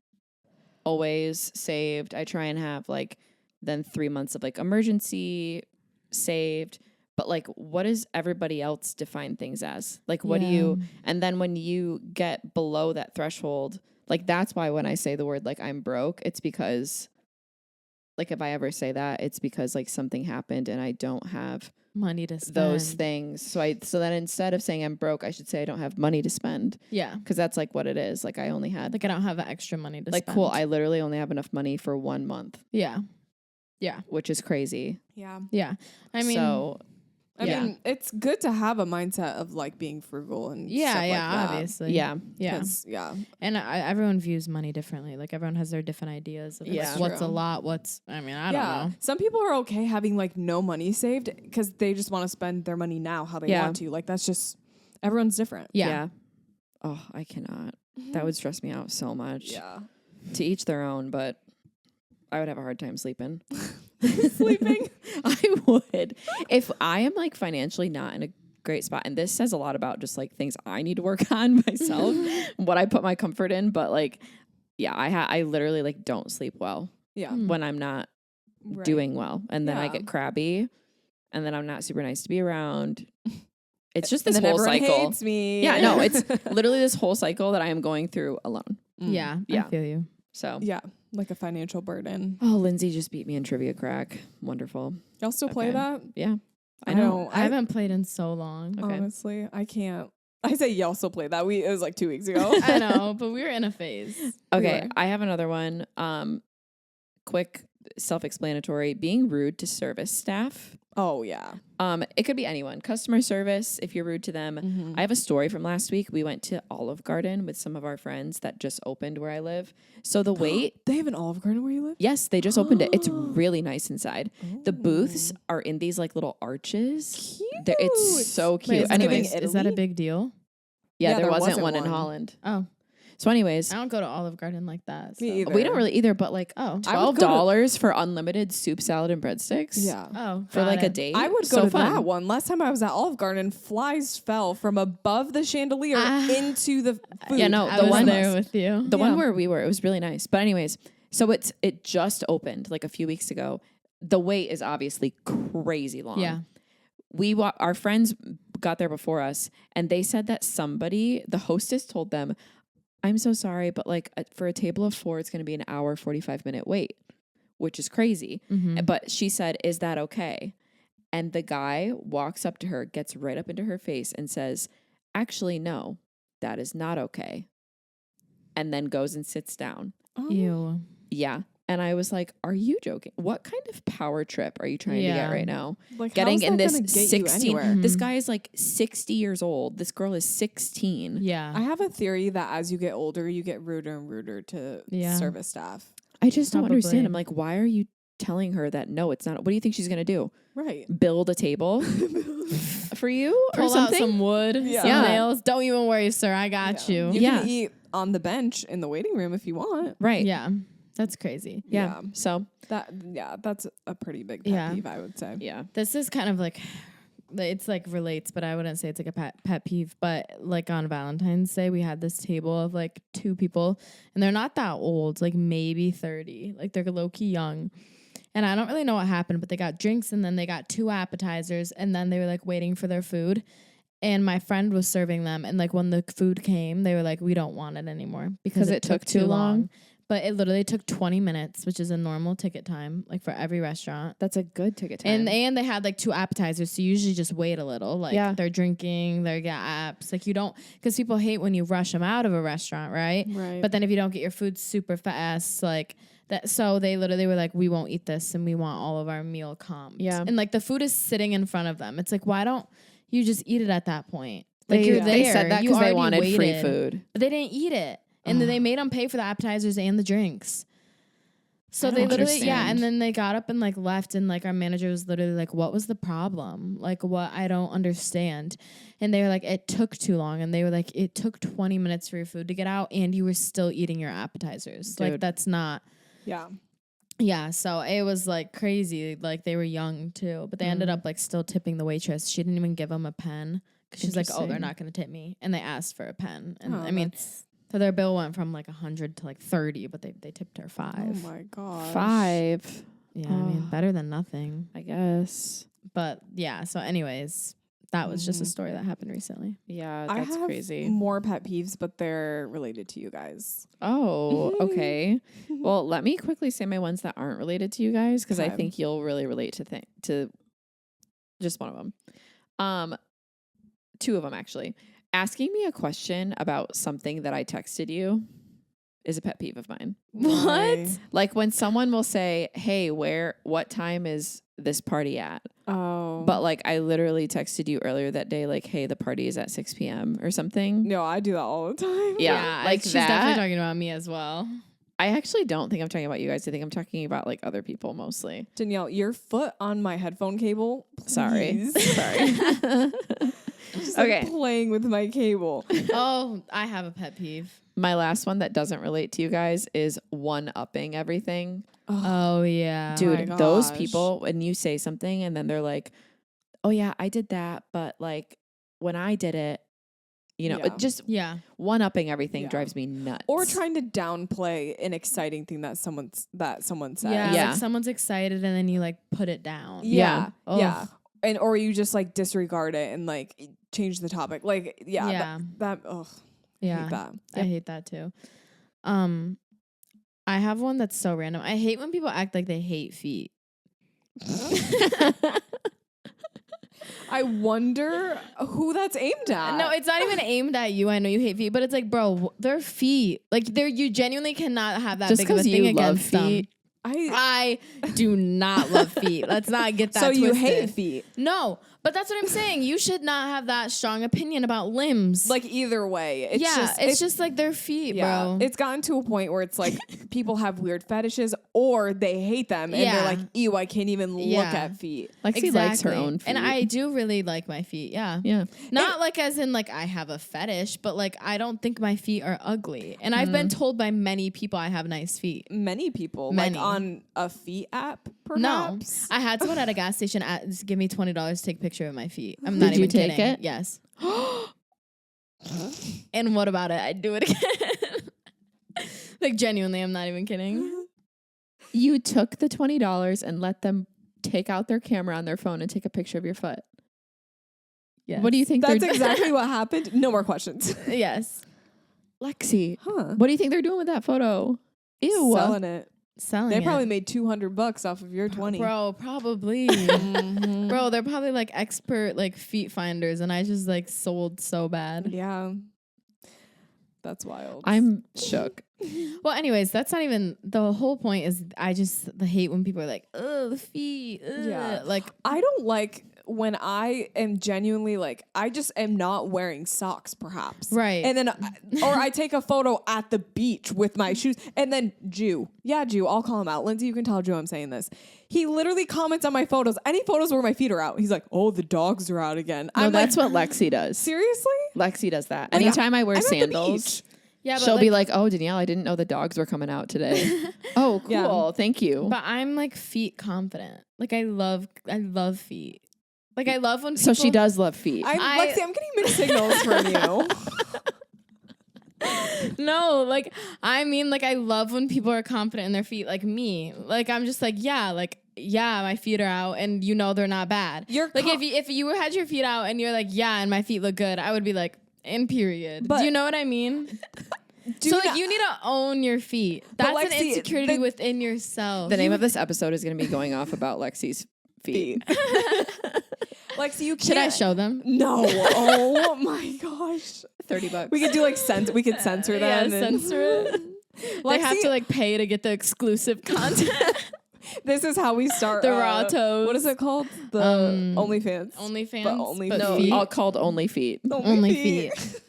Speaker 1: always saved. I try and have like then 3 months of like emergency saved. But like, what does everybody else define things as? Like, what do you, and then when you get below that threshold, like, that's why when I say the word, like, I'm broke, it's because, like, if I ever say that, it's because like something happened and I don't have
Speaker 3: Money to spend.
Speaker 1: those things. So then instead of saying I'm broke, I should say I don't have money to spend.
Speaker 3: Yeah.
Speaker 1: Cause that's like what it is. Like I only had
Speaker 3: Like I don't have extra money to
Speaker 1: like,
Speaker 3: spend.
Speaker 1: cool. I literally only have enough money for 1 month,
Speaker 3: Yeah. Yeah.
Speaker 1: which is crazy.
Speaker 2: Yeah.
Speaker 3: Yeah. I mean,
Speaker 1: so
Speaker 2: I mean, it's good to have a mindset of like being frugal and
Speaker 3: yeah,
Speaker 2: stuff like that.
Speaker 3: obviously.
Speaker 1: yeah.
Speaker 3: Yeah.
Speaker 2: 'Cause, yeah.
Speaker 3: And everyone views money differently. Like everyone has their different ideas of
Speaker 1: Yeah.
Speaker 3: like, what's a
Speaker 2: True.
Speaker 3: lot, I don't know.
Speaker 2: Some people are okay having like no money saved because they just want to spend their money now how they
Speaker 1: Yeah.
Speaker 2: want to. Like that's just everyone's different.
Speaker 3: Yeah.
Speaker 1: Oh, I cannot. That would stress me out so much.
Speaker 2: Yeah.
Speaker 1: To each their own, but I would have a hard time sleeping.
Speaker 2: Sleeping.
Speaker 1: I would. If I am like financially not in a great spot, and this says a lot about just like things I need to work on myself, what I put my comfort in, but like, yeah, I literally like don't sleep well
Speaker 2: Yeah.
Speaker 1: when I'm not
Speaker 2: Right.
Speaker 1: doing well. And then I
Speaker 2: Yeah.
Speaker 1: get crabby and then I'm not super nice to be around. It's just this
Speaker 2: and then
Speaker 1: whole
Speaker 2: everyone
Speaker 1: cycle.
Speaker 2: hates me.
Speaker 1: Yeah, no, it's literally this whole cycle that I am going through alone.
Speaker 3: Yeah.
Speaker 1: Yeah.
Speaker 3: I feel you.
Speaker 1: So,
Speaker 2: yeah, like a financial burden.
Speaker 1: oh, Lindsay just beat me in trivia crack. Wonderful.
Speaker 2: Y'all still play
Speaker 1: Okay.
Speaker 2: that?
Speaker 1: Yeah.
Speaker 2: I know.
Speaker 3: I haven't played in so long.
Speaker 1: Okay.
Speaker 2: Honestly, I can't. I say y'all still play that. It was like 2 weeks ago.
Speaker 3: I know, but we were in a phase.
Speaker 1: Okay,
Speaker 2: were.
Speaker 1: I have another one. Quick, self-explanatory. Being rude to service staff.
Speaker 2: Oh, yeah.
Speaker 1: It could be anyone. Customer service, if you're rude to them. I have a story from last week. We went to Olive Garden with some of our friends that just opened where I live. So the wait.
Speaker 2: They have an Olive Garden where you live?
Speaker 1: Yes, they just opened it. It's really nice inside. The booths are in these like little arches. It's so cute.
Speaker 3: Wait,
Speaker 1: Anyways,
Speaker 3: is that a big deal?
Speaker 1: yeah, there wasn't one in Holland.
Speaker 3: Oh.
Speaker 1: So anyways,
Speaker 3: I don't go to Olive Garden like that. So.
Speaker 2: Me either.
Speaker 1: we don't really either, but like $12 for unlimited soup, salad, and breadsticks.
Speaker 2: Yeah.
Speaker 3: Oh,
Speaker 1: For like a date.
Speaker 2: I would go
Speaker 1: so
Speaker 2: to
Speaker 1: fun.
Speaker 2: that one. Last time I was at Olive Garden, flies fell from above the chandelier into the food.
Speaker 1: Yeah, no,
Speaker 3: I
Speaker 1: the
Speaker 3: was
Speaker 1: one
Speaker 3: there with you.
Speaker 1: The one where we were, it was really nice. But anyways, so it just opened like a few weeks ago. The wait is obviously crazy long.
Speaker 3: Yeah.
Speaker 1: Our friends got there before us, and they said that the hostess told them, I'm so sorry, but like for a table of 4, it's going to be an hour, 45-minute wait, which is crazy. But she said, is that okay? And the guy walks up to her, gets right up into her face and says, actually, no, that is not okay. And then goes and sits down.
Speaker 2: Oh.
Speaker 3: Ew.
Speaker 1: Yeah. And I was like, are you joking? What kind of power trip are you trying to get right now?
Speaker 2: Like,
Speaker 1: Getting
Speaker 2: how's
Speaker 1: in
Speaker 2: that
Speaker 1: this
Speaker 2: gonna get
Speaker 1: 16.
Speaker 2: you
Speaker 1: This guy is like 60 years old. This girl is 16.
Speaker 3: Yeah.
Speaker 2: I have a theory that as you get older, you get ruder and ruder to service staff.
Speaker 1: I just don't
Speaker 3: Probably.
Speaker 1: understand. I'm like, why are you telling her that no, it's not? What do you think she's going to do?
Speaker 2: Right.
Speaker 1: Build a table for you or
Speaker 3: Pull
Speaker 1: something?
Speaker 3: out some wood, some nails. Don't even worry, sir. I got you.
Speaker 2: You can eat on the bench in the waiting room if you want.
Speaker 1: Right.
Speaker 3: Yeah. That's crazy.
Speaker 1: Yeah. So
Speaker 2: that's a pretty big pet peeve, I would say.
Speaker 1: yeah.
Speaker 3: This is kind of like, it's like relates, but I wouldn't say it's like a pet peeve. But like on Valentine's Day, we had this table of like 2 people, and they're not that old, like maybe 30. Like they're low key young. And I don't really know what happened, but they got drinks, and then they got 2 appetizers, and then they were like waiting for their food. And my friend was serving them, and like when the food came, they were like, we don't want it anymore because it took too long. But it literally took 20 minutes, which is a normal ticket time, like for every restaurant.
Speaker 1: That's a good ticket time.
Speaker 3: And they had like 2 appetizers, so you usually just wait a little. Like they're drinking, they're apps. Like you don't, because people hate when you rush them out of a restaurant, right?
Speaker 2: Right.
Speaker 3: But then if you don't get your food super fast, like that, so they literally were like, we won't eat this, and we want all of our meal comped.
Speaker 1: Yeah.
Speaker 3: And like the food is sitting in front of them. It's like, why don't you just eat it at that point? Like you're there.
Speaker 1: They said that because they
Speaker 3: already
Speaker 1: wanted free
Speaker 3: waited,
Speaker 1: food.
Speaker 3: but they didn't eat it. And then they made them pay for the appetizers and the drinks. So they literally, and then they got up and like left, and like our manager was literally like, what was the problem? Like, what? I don't understand. And they were like, it took too long. And they were like, it took 20 minutes for your food to get out, and you were still eating your appetizers.
Speaker 1: Dude.
Speaker 3: Like, that's not.
Speaker 2: Yeah.
Speaker 3: Yeah, so it was like crazy. Like they were young too, but they ended up like still tipping the waitress. She didn't even give them a pen because she's like, oh, they're not going to tip me. And they asked for a pen. And I mean, so their bill went from like 100 to like 30, but they tipped her 5.
Speaker 2: Oh my god.
Speaker 1: 5.
Speaker 3: Yeah, I mean, better than nothing.
Speaker 1: I guess.
Speaker 3: But yeah, so anyways, that was just a story that happened recently.
Speaker 1: Yeah,
Speaker 2: I
Speaker 1: that's
Speaker 2: have
Speaker 1: crazy.
Speaker 2: more pet peeves, but they're related to you guys.
Speaker 1: Oh, okay. Well, let me quickly say my ones that aren't related to you guys, because I
Speaker 2: Okay.
Speaker 1: think you'll really relate to just one of them. 2 of them actually. Asking me a question about something that I texted you is a pet peeve of mine.
Speaker 2: Why?
Speaker 1: Like when someone will say, "Hey, what time is this party at?"
Speaker 2: Oh.
Speaker 1: But like I literally texted you earlier that day, like, "Hey, the party is at 6 p.m." or something.
Speaker 2: No, I do that all the time.
Speaker 1: Yeah, like
Speaker 3: she's
Speaker 1: that.
Speaker 3: definitely talking about me as well.
Speaker 1: I actually don't think I'm talking about you guys. I think I'm talking about like other people mostly.
Speaker 2: Danielle, your foot on my headphone cable.
Speaker 1: Sorry.
Speaker 2: Please.
Speaker 1: Sorry.
Speaker 2: Just
Speaker 1: Okay.
Speaker 2: like playing with my cable.
Speaker 3: Oh, I have a pet peeve.
Speaker 1: My last one that doesn't relate to you guys is one-upping everything.
Speaker 3: Oh yeah.
Speaker 1: Dude,
Speaker 2: my
Speaker 1: those
Speaker 2: gosh.
Speaker 1: people, when you say something and then they're like, "Oh yeah, I did that, but like when I did it, you know,
Speaker 2: Yeah.
Speaker 1: just
Speaker 3: Yeah.
Speaker 1: one-upping everything
Speaker 2: Yeah.
Speaker 1: drives me nuts."
Speaker 2: Or trying to downplay an exciting thing that someone said.
Speaker 3: Yeah.
Speaker 1: Yeah.
Speaker 3: Like someone's excited and then you like put it down.
Speaker 2: Yeah.
Speaker 3: Ugh.
Speaker 2: Yeah. And or you just like disregard it and like change the topic. Like yeah.
Speaker 3: Yeah.
Speaker 2: That ugh.
Speaker 3: Yeah.
Speaker 2: I hate that.
Speaker 3: I hate that too. I have one that's so random. I hate when people act like they hate feet.
Speaker 2: I wonder who that's aimed at.
Speaker 3: No, it's not even aimed at you. I know you hate feet, but it's like, bro, they're feet. Like you genuinely cannot have that
Speaker 1: Just
Speaker 3: big of a
Speaker 1: 'cause
Speaker 3: thing
Speaker 1: you love
Speaker 3: against them.
Speaker 1: feet.
Speaker 3: I do not love feet. Let's not get that
Speaker 2: So you
Speaker 3: twisted.
Speaker 2: hate feet?
Speaker 3: No, but that's what I'm saying. You should not have that strong opinion about limbs.
Speaker 2: Like either way.
Speaker 3: It's just like their feet, bro.
Speaker 2: It's gotten to a point where it's like people have weird fetishes or they hate them and they're like, ew, I can't even look at feet.
Speaker 1: Lexi likes her own feet.
Speaker 3: And I do really like my feet, yeah. Not like as in like I have a fetish, but like I don't think my feet are ugly. And I've been told by many people I have nice feet.
Speaker 2: Many people.
Speaker 3: Many.
Speaker 2: Like on a feet app, perhaps?
Speaker 3: No. I had someone at a gas station give me $20 to take a picture of my feet. I'm not even kidding.
Speaker 1: Did you take it?
Speaker 3: Yes. And what about it? I'd do it again. Like genuinely, I'm not even kidding.
Speaker 1: You took the $20 and let them take out their camera on their phone and take a picture of your foot.
Speaker 3: Yes.
Speaker 1: What do you think?
Speaker 2: That's exactly what happened. No more questions.
Speaker 3: Yes.
Speaker 1: Lexi,
Speaker 2: Huh.
Speaker 1: what do you think they're doing with that photo? Ew.
Speaker 2: Selling it.
Speaker 3: Selling
Speaker 2: They
Speaker 3: it.
Speaker 2: probably made $200 off of your 20.
Speaker 3: Bro, probably. Bro, they're probably like expert like feet finders and I just like sold so bad.
Speaker 2: Yeah. That's wild.
Speaker 1: I'm shook.
Speaker 3: Well, anyways, that's not even the whole point is I just hate when people are like, oh, the feet. Ugh.
Speaker 2: Yeah.
Speaker 3: Like
Speaker 2: I don't like when I am genuinely like, I just am not wearing socks, perhaps.
Speaker 3: Right.
Speaker 2: And then, or I take a photo at the beach with my shoes. And then Jew. Yeah, Jew. I'll call him out. Lindsay, you can tell Jew I'm saying this. He literally comments on my photos. Any photos where my feet are out. He's like, oh, the dogs are out again.
Speaker 1: No, that's what Lexi does.
Speaker 2: Seriously?
Speaker 1: Lexi does that. Anytime I wear
Speaker 2: I'm at the
Speaker 1: sandals,
Speaker 2: beach.
Speaker 3: yeah,
Speaker 1: she'll be like, oh, Danielle, I didn't know the dogs were coming out today. Oh, cool.
Speaker 2: Yeah.
Speaker 1: Thank you.
Speaker 3: but I'm like feet confident. Like I love feet. Like I love when people,
Speaker 1: So she does love feet.
Speaker 2: Lexi, I'm getting mixed signals from you.
Speaker 3: No, like I mean like I love when people are confident in their feet like me. Like I'm just like, yeah, my feet are out and you know they're not bad.
Speaker 2: You're
Speaker 3: like if you had your feet out and you're like, yeah, and my feet look good, I would be like, in period.
Speaker 2: But
Speaker 3: do you know what I mean? So like you need to own your feet. That's
Speaker 2: Lexi,
Speaker 3: an insecurity within yourself.
Speaker 1: The name of this episode is going to be going off about Lexi's feet.
Speaker 2: Lexi, you can't.
Speaker 3: Should I show them?
Speaker 2: No. Oh my gosh.
Speaker 1: $30.
Speaker 2: We could do like we could censor them.
Speaker 3: Yeah,
Speaker 2: and-
Speaker 3: censor it. They have to like pay to get the exclusive content.
Speaker 2: This is how we start
Speaker 3: The raw toes.
Speaker 2: What is it called? The OnlyFans.
Speaker 3: OnlyFans.
Speaker 2: But only
Speaker 3: but
Speaker 1: No,
Speaker 3: feet.
Speaker 1: all called Only Feet.
Speaker 3: Only feet.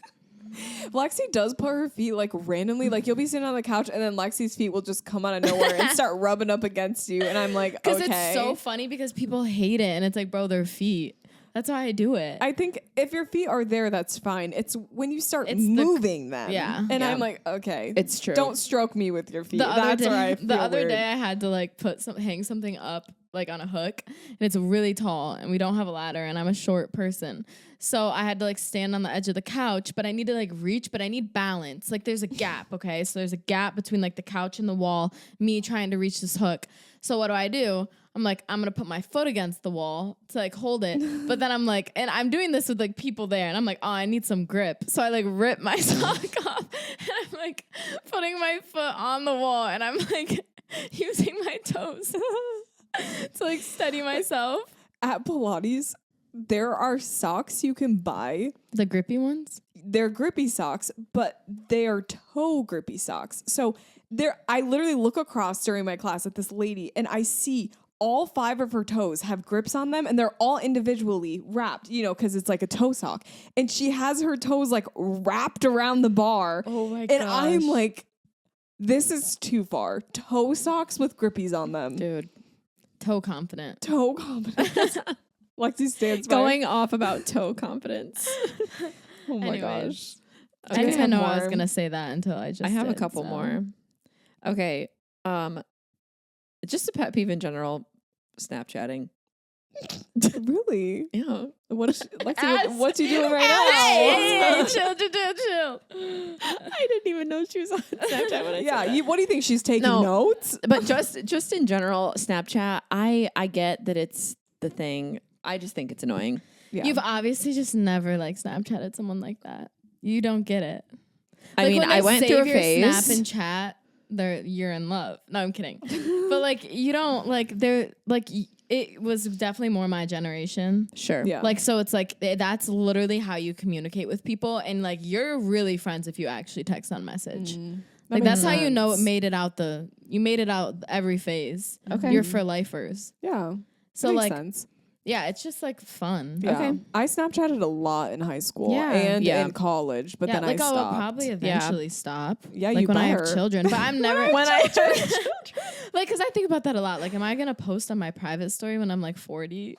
Speaker 2: Lexi does put her feet like randomly. Like you'll be sitting on the couch and then Lexi's feet will just come out of nowhere and start rubbing up against you. And I'm like, okay.
Speaker 3: Because it's so funny because people hate it and it's like, bro, they're feet. That's why I do it.
Speaker 2: I think if your feet are there, that's fine. It's when you start moving them.
Speaker 3: Yeah.
Speaker 2: And
Speaker 1: Yeah.
Speaker 2: I'm like, okay.
Speaker 1: It's true.
Speaker 2: Don't stroke me with your feet.
Speaker 3: the other
Speaker 2: That's where I
Speaker 3: day,
Speaker 2: feel
Speaker 3: the other
Speaker 2: weird.
Speaker 3: day I had to like hang something up like on a hook and it's really tall and we don't have a ladder and I'm a short person. So I had to like stand on the edge of the couch, but I need to like reach, but I need balance. Like there's a gap, okay? So there's a gap between like the couch and the wall, me trying to reach this hook. So what do? I'm like, I'm going to put my foot against the wall to like hold it. But then I'm like, and I'm doing this with like people there and I'm like, oh, I need some grip. So I like rip my sock off and I'm like putting my foot on the wall and I'm like using my toes to like steady myself.
Speaker 2: At Pilates, there are socks you can buy.
Speaker 3: The grippy ones?
Speaker 2: They're grippy socks, but they are toe grippy socks. So I literally look across during my class at this lady and I see all 5 of her toes have grips on them and they're all individually wrapped, because it's like a toe sock. And she has her toes like wrapped around the bar.
Speaker 3: Oh my
Speaker 2: And I'm like, this is too far. Toe socks with grippies on them.
Speaker 1: Dude.
Speaker 3: Toe confident.
Speaker 2: Toe confidence. Lexi stands by.
Speaker 1: Going off about toe confidence.
Speaker 2: Oh my
Speaker 3: Anyways.
Speaker 2: gosh.
Speaker 3: I didn't
Speaker 2: Okay.
Speaker 3: even know I was
Speaker 2: More.
Speaker 3: going to say that until I just
Speaker 1: I have a
Speaker 3: did,
Speaker 1: couple
Speaker 3: so.
Speaker 1: more. Okay. Just a pet peeve in general, Snapchatting.
Speaker 2: Really?
Speaker 1: Yeah.
Speaker 2: What is Lexi, what's you doing right now?
Speaker 3: Hey, chill.
Speaker 1: I didn't even know she was on Snapchat when I
Speaker 2: Yeah,
Speaker 1: said that.
Speaker 2: what do you think? She's taking
Speaker 1: No.
Speaker 2: notes?
Speaker 1: But just in general, Snapchat, I get that it's the thing. I just think it's annoying.
Speaker 2: Yeah.
Speaker 3: You've obviously just never like Snapchatted someone like that. You don't get it.
Speaker 1: I
Speaker 3: Like,
Speaker 1: mean,
Speaker 3: when
Speaker 1: I
Speaker 3: they
Speaker 1: went through a
Speaker 3: save your
Speaker 1: phase.
Speaker 3: Snap and chat, you're in love. No, I'm kidding. But like you don't like they're like it was definitely more my generation.
Speaker 1: Sure.
Speaker 2: Yeah.
Speaker 3: Like so it's like that's literally how you communicate with people and like you're really friends if you actually text on message. Like that's how you know it made it out you made it out every phase.
Speaker 1: Okay.
Speaker 3: You're for lifers.
Speaker 2: Yeah.
Speaker 3: So
Speaker 2: makes
Speaker 3: like
Speaker 2: sense.
Speaker 3: yeah, it's just like fun.
Speaker 2: Yeah.
Speaker 1: Okay.
Speaker 2: I Snapchatted a lot in high school and in college, but then I
Speaker 3: like
Speaker 2: stopped.
Speaker 3: I'll probably eventually stop.
Speaker 2: Yeah,
Speaker 3: like
Speaker 2: you
Speaker 3: when I have
Speaker 2: better.
Speaker 3: children. But I'm never
Speaker 1: when I
Speaker 3: like because I think about that a lot. Like, am I gonna post on my private story when I'm like 40?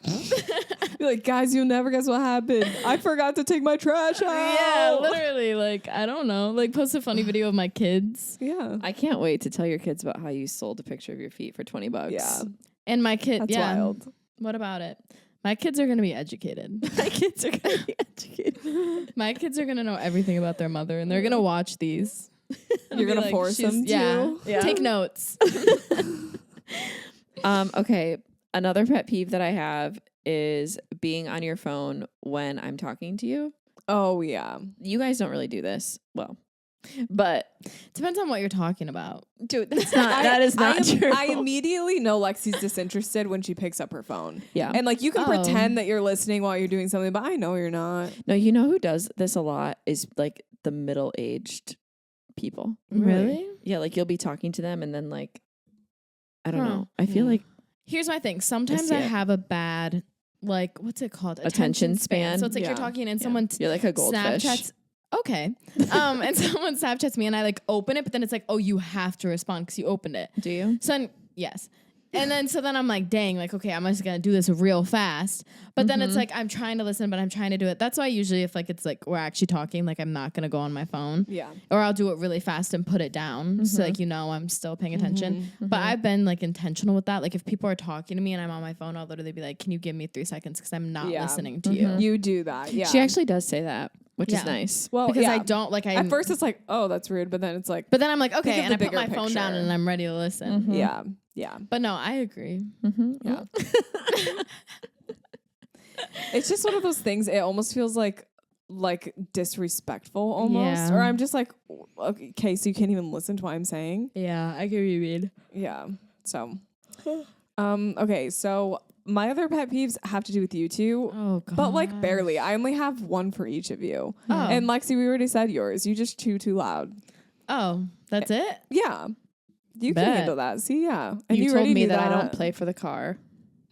Speaker 2: You're like, guys, you'll never guess what happened. I forgot to take my trash out.
Speaker 3: Yeah, literally. Like, I don't know. Like, post a funny video of my kids.
Speaker 2: Yeah.
Speaker 1: I can't wait to tell your kids about how you sold a picture of your feet for $20.
Speaker 2: Yeah.
Speaker 3: And my kid,
Speaker 2: That's wild.
Speaker 3: What about it? My kids are going to be educated.
Speaker 1: My kids are going to be educated.
Speaker 3: My kids are going to know everything about their mother, and they're going to watch these.
Speaker 2: You're going to force them to?
Speaker 3: Yeah. Take notes.
Speaker 1: Okay. Another pet peeve that I have is being on your phone when I'm talking to you.
Speaker 2: Oh, yeah.
Speaker 1: You guys don't really do this. Well, but
Speaker 3: Depends on what you're talking about.
Speaker 1: dude, that is not true.
Speaker 2: I immediately know Lexi's disinterested when she picks up her phone.
Speaker 1: Yeah.
Speaker 2: And like you can pretend that you're listening while you're doing something, but I know you're not.
Speaker 1: No, you know who does this a lot is like the middle-aged people.
Speaker 3: Really?
Speaker 1: Yeah, like you'll be talking to them and then like, I don't
Speaker 3: Huh.
Speaker 1: know. I feel like
Speaker 3: Here's my thing. Sometimes
Speaker 1: see
Speaker 3: I
Speaker 1: it.
Speaker 3: have a bad, like, what's it called?
Speaker 1: Attention span.
Speaker 3: So it's like
Speaker 2: Yeah.
Speaker 3: you're talking and someone
Speaker 1: you're like a goldfish.
Speaker 3: Snapchats. Okay. And someone Snapchats me and I like open it, but then it's like, oh, you have to respond because you opened it.
Speaker 1: Do you?
Speaker 3: So then, yes. And then so then I'm like, dang, like, okay, I'm just gonna do this real fast. But then it's like I'm trying to listen, but I'm trying to do it. That's why usually if like it's like we're actually talking, like I'm not gonna go on my phone.
Speaker 2: Yeah.
Speaker 3: Or I'll do it really fast and put it down. So like I'm still paying attention. But I've been like intentional with that. Like if people are talking to me and I'm on my phone, I'll literally be like, can you give me 3 seconds? Because I'm not listening to you.
Speaker 2: You do that. Yeah.
Speaker 1: She actually does say that, which is
Speaker 3: Yeah.
Speaker 1: nice.
Speaker 2: well,
Speaker 3: Because
Speaker 2: yeah.
Speaker 3: I don't like
Speaker 2: At first it's like, oh, that's rude, but then it's like,
Speaker 3: but then I'm like, okay,
Speaker 2: of
Speaker 3: and
Speaker 2: the
Speaker 3: I put my
Speaker 2: bigger
Speaker 3: phone down
Speaker 2: picture.
Speaker 3: and I'm ready to listen.
Speaker 2: yeah. Yeah.
Speaker 3: But no, I agree.
Speaker 2: Yeah. It's just one of those things. It almost feels like disrespectful almost.
Speaker 3: Yeah.
Speaker 2: Or I'm just like, okay, so you can't even listen to what I'm saying.
Speaker 3: Yeah, I get what you mean.
Speaker 2: Yeah. So okay, so my other pet peeves have to do with you two.
Speaker 3: Oh god.
Speaker 2: But like barely. I only have one for each of you.
Speaker 3: Oh.
Speaker 2: And Lexi, we already said yours. You just chew too loud.
Speaker 3: Oh, that's it?
Speaker 2: Yeah. You
Speaker 3: Bet.
Speaker 2: can handle that. See, yeah. And
Speaker 1: You told
Speaker 2: already
Speaker 1: me
Speaker 2: knew
Speaker 1: that I don't play for the car.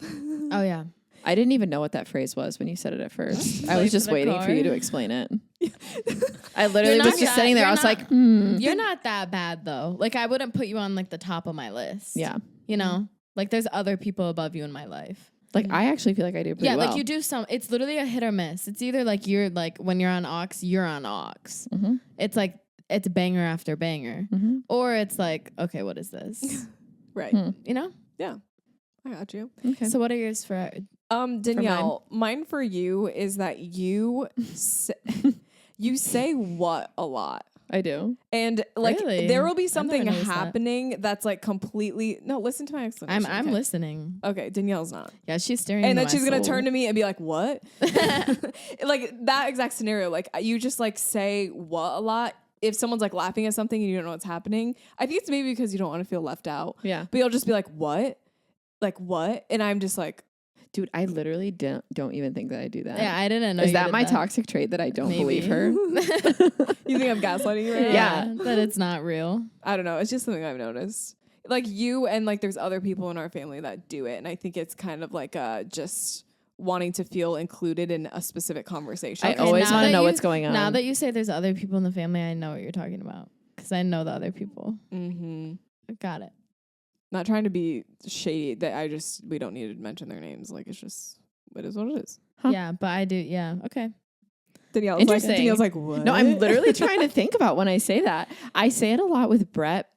Speaker 3: Oh yeah.
Speaker 1: I didn't even know what that phrase was when you said it at first. I
Speaker 3: Play
Speaker 1: was
Speaker 3: for
Speaker 1: just
Speaker 3: the
Speaker 1: waiting for
Speaker 3: car?
Speaker 1: you to explain it. I literally
Speaker 3: You're
Speaker 1: was
Speaker 3: not
Speaker 1: just
Speaker 3: that-
Speaker 1: sitting there.
Speaker 3: you're
Speaker 1: I was
Speaker 3: not-
Speaker 1: like,
Speaker 3: You're not that bad though. Like I wouldn't put you on like the top of my list.
Speaker 1: Yeah.
Speaker 3: You know? Like there's other people above you in my life.
Speaker 1: Like I actually feel like I do pretty
Speaker 3: Yeah,
Speaker 1: well.
Speaker 3: like you do some. It's literally a hit or miss. It's either like you're like when you're on aux, you're on aux.
Speaker 1: Mhm.
Speaker 3: It's like it's banger after banger,
Speaker 1: Mhm.
Speaker 3: or it's like okay, what is this?
Speaker 2: Right.
Speaker 3: You know.
Speaker 2: Yeah. I got you.
Speaker 1: Okay.
Speaker 3: So what are yours for?
Speaker 2: Danielle, mine for you is that you you say what a lot.
Speaker 1: I do.
Speaker 2: And like
Speaker 3: Really?
Speaker 2: there will be
Speaker 3: I've never
Speaker 2: something
Speaker 3: noticed that.
Speaker 2: happening that's like completely no, listen to my explanation.
Speaker 3: I'm
Speaker 2: okay?
Speaker 3: listening.
Speaker 2: Okay, Danielle's not.
Speaker 3: Yeah, she's staring.
Speaker 2: And
Speaker 3: into
Speaker 2: then
Speaker 3: my
Speaker 2: she's gonna
Speaker 3: soul.
Speaker 2: turn to me and be like, "What?" Like that exact scenario. Like you just like say what a lot. If someone's like laughing at something and you don't know what's happening, I think it's maybe because you don't want to feel left out.
Speaker 1: Yeah.
Speaker 2: But you'll just be like, "What?" Like what? And I'm just like,
Speaker 1: Dude, I literally don't even think that I do that.
Speaker 3: Yeah, I didn't know.
Speaker 1: Is
Speaker 3: you
Speaker 1: that
Speaker 3: did
Speaker 1: my toxic trait that I don't
Speaker 3: Maybe.
Speaker 1: believe her?
Speaker 2: "You think I'm gaslighting you?" Right now?
Speaker 3: Yeah, that it's not real.
Speaker 2: I don't know. It's just something I've noticed. Like you and like there's other people in our family that do it, and I think it's kind of like just wanting to feel included in a specific conversation.
Speaker 1: I always
Speaker 3: now
Speaker 1: want to
Speaker 3: that
Speaker 1: know
Speaker 3: you-
Speaker 1: what's going on.
Speaker 3: Now that you say there's other people in the family, I know what you're talking about because I know the other people.
Speaker 2: Mm-hmm.
Speaker 3: Got it.
Speaker 2: Not trying to be shady. That we don't need to mention their names. Like it is what it is.
Speaker 1: Huh.
Speaker 3: Yeah, but I do. Yeah. Okay.
Speaker 1: Interesting.
Speaker 2: Like, what?
Speaker 1: No, I'm literally trying to think about when I say that. I say it a lot with Brett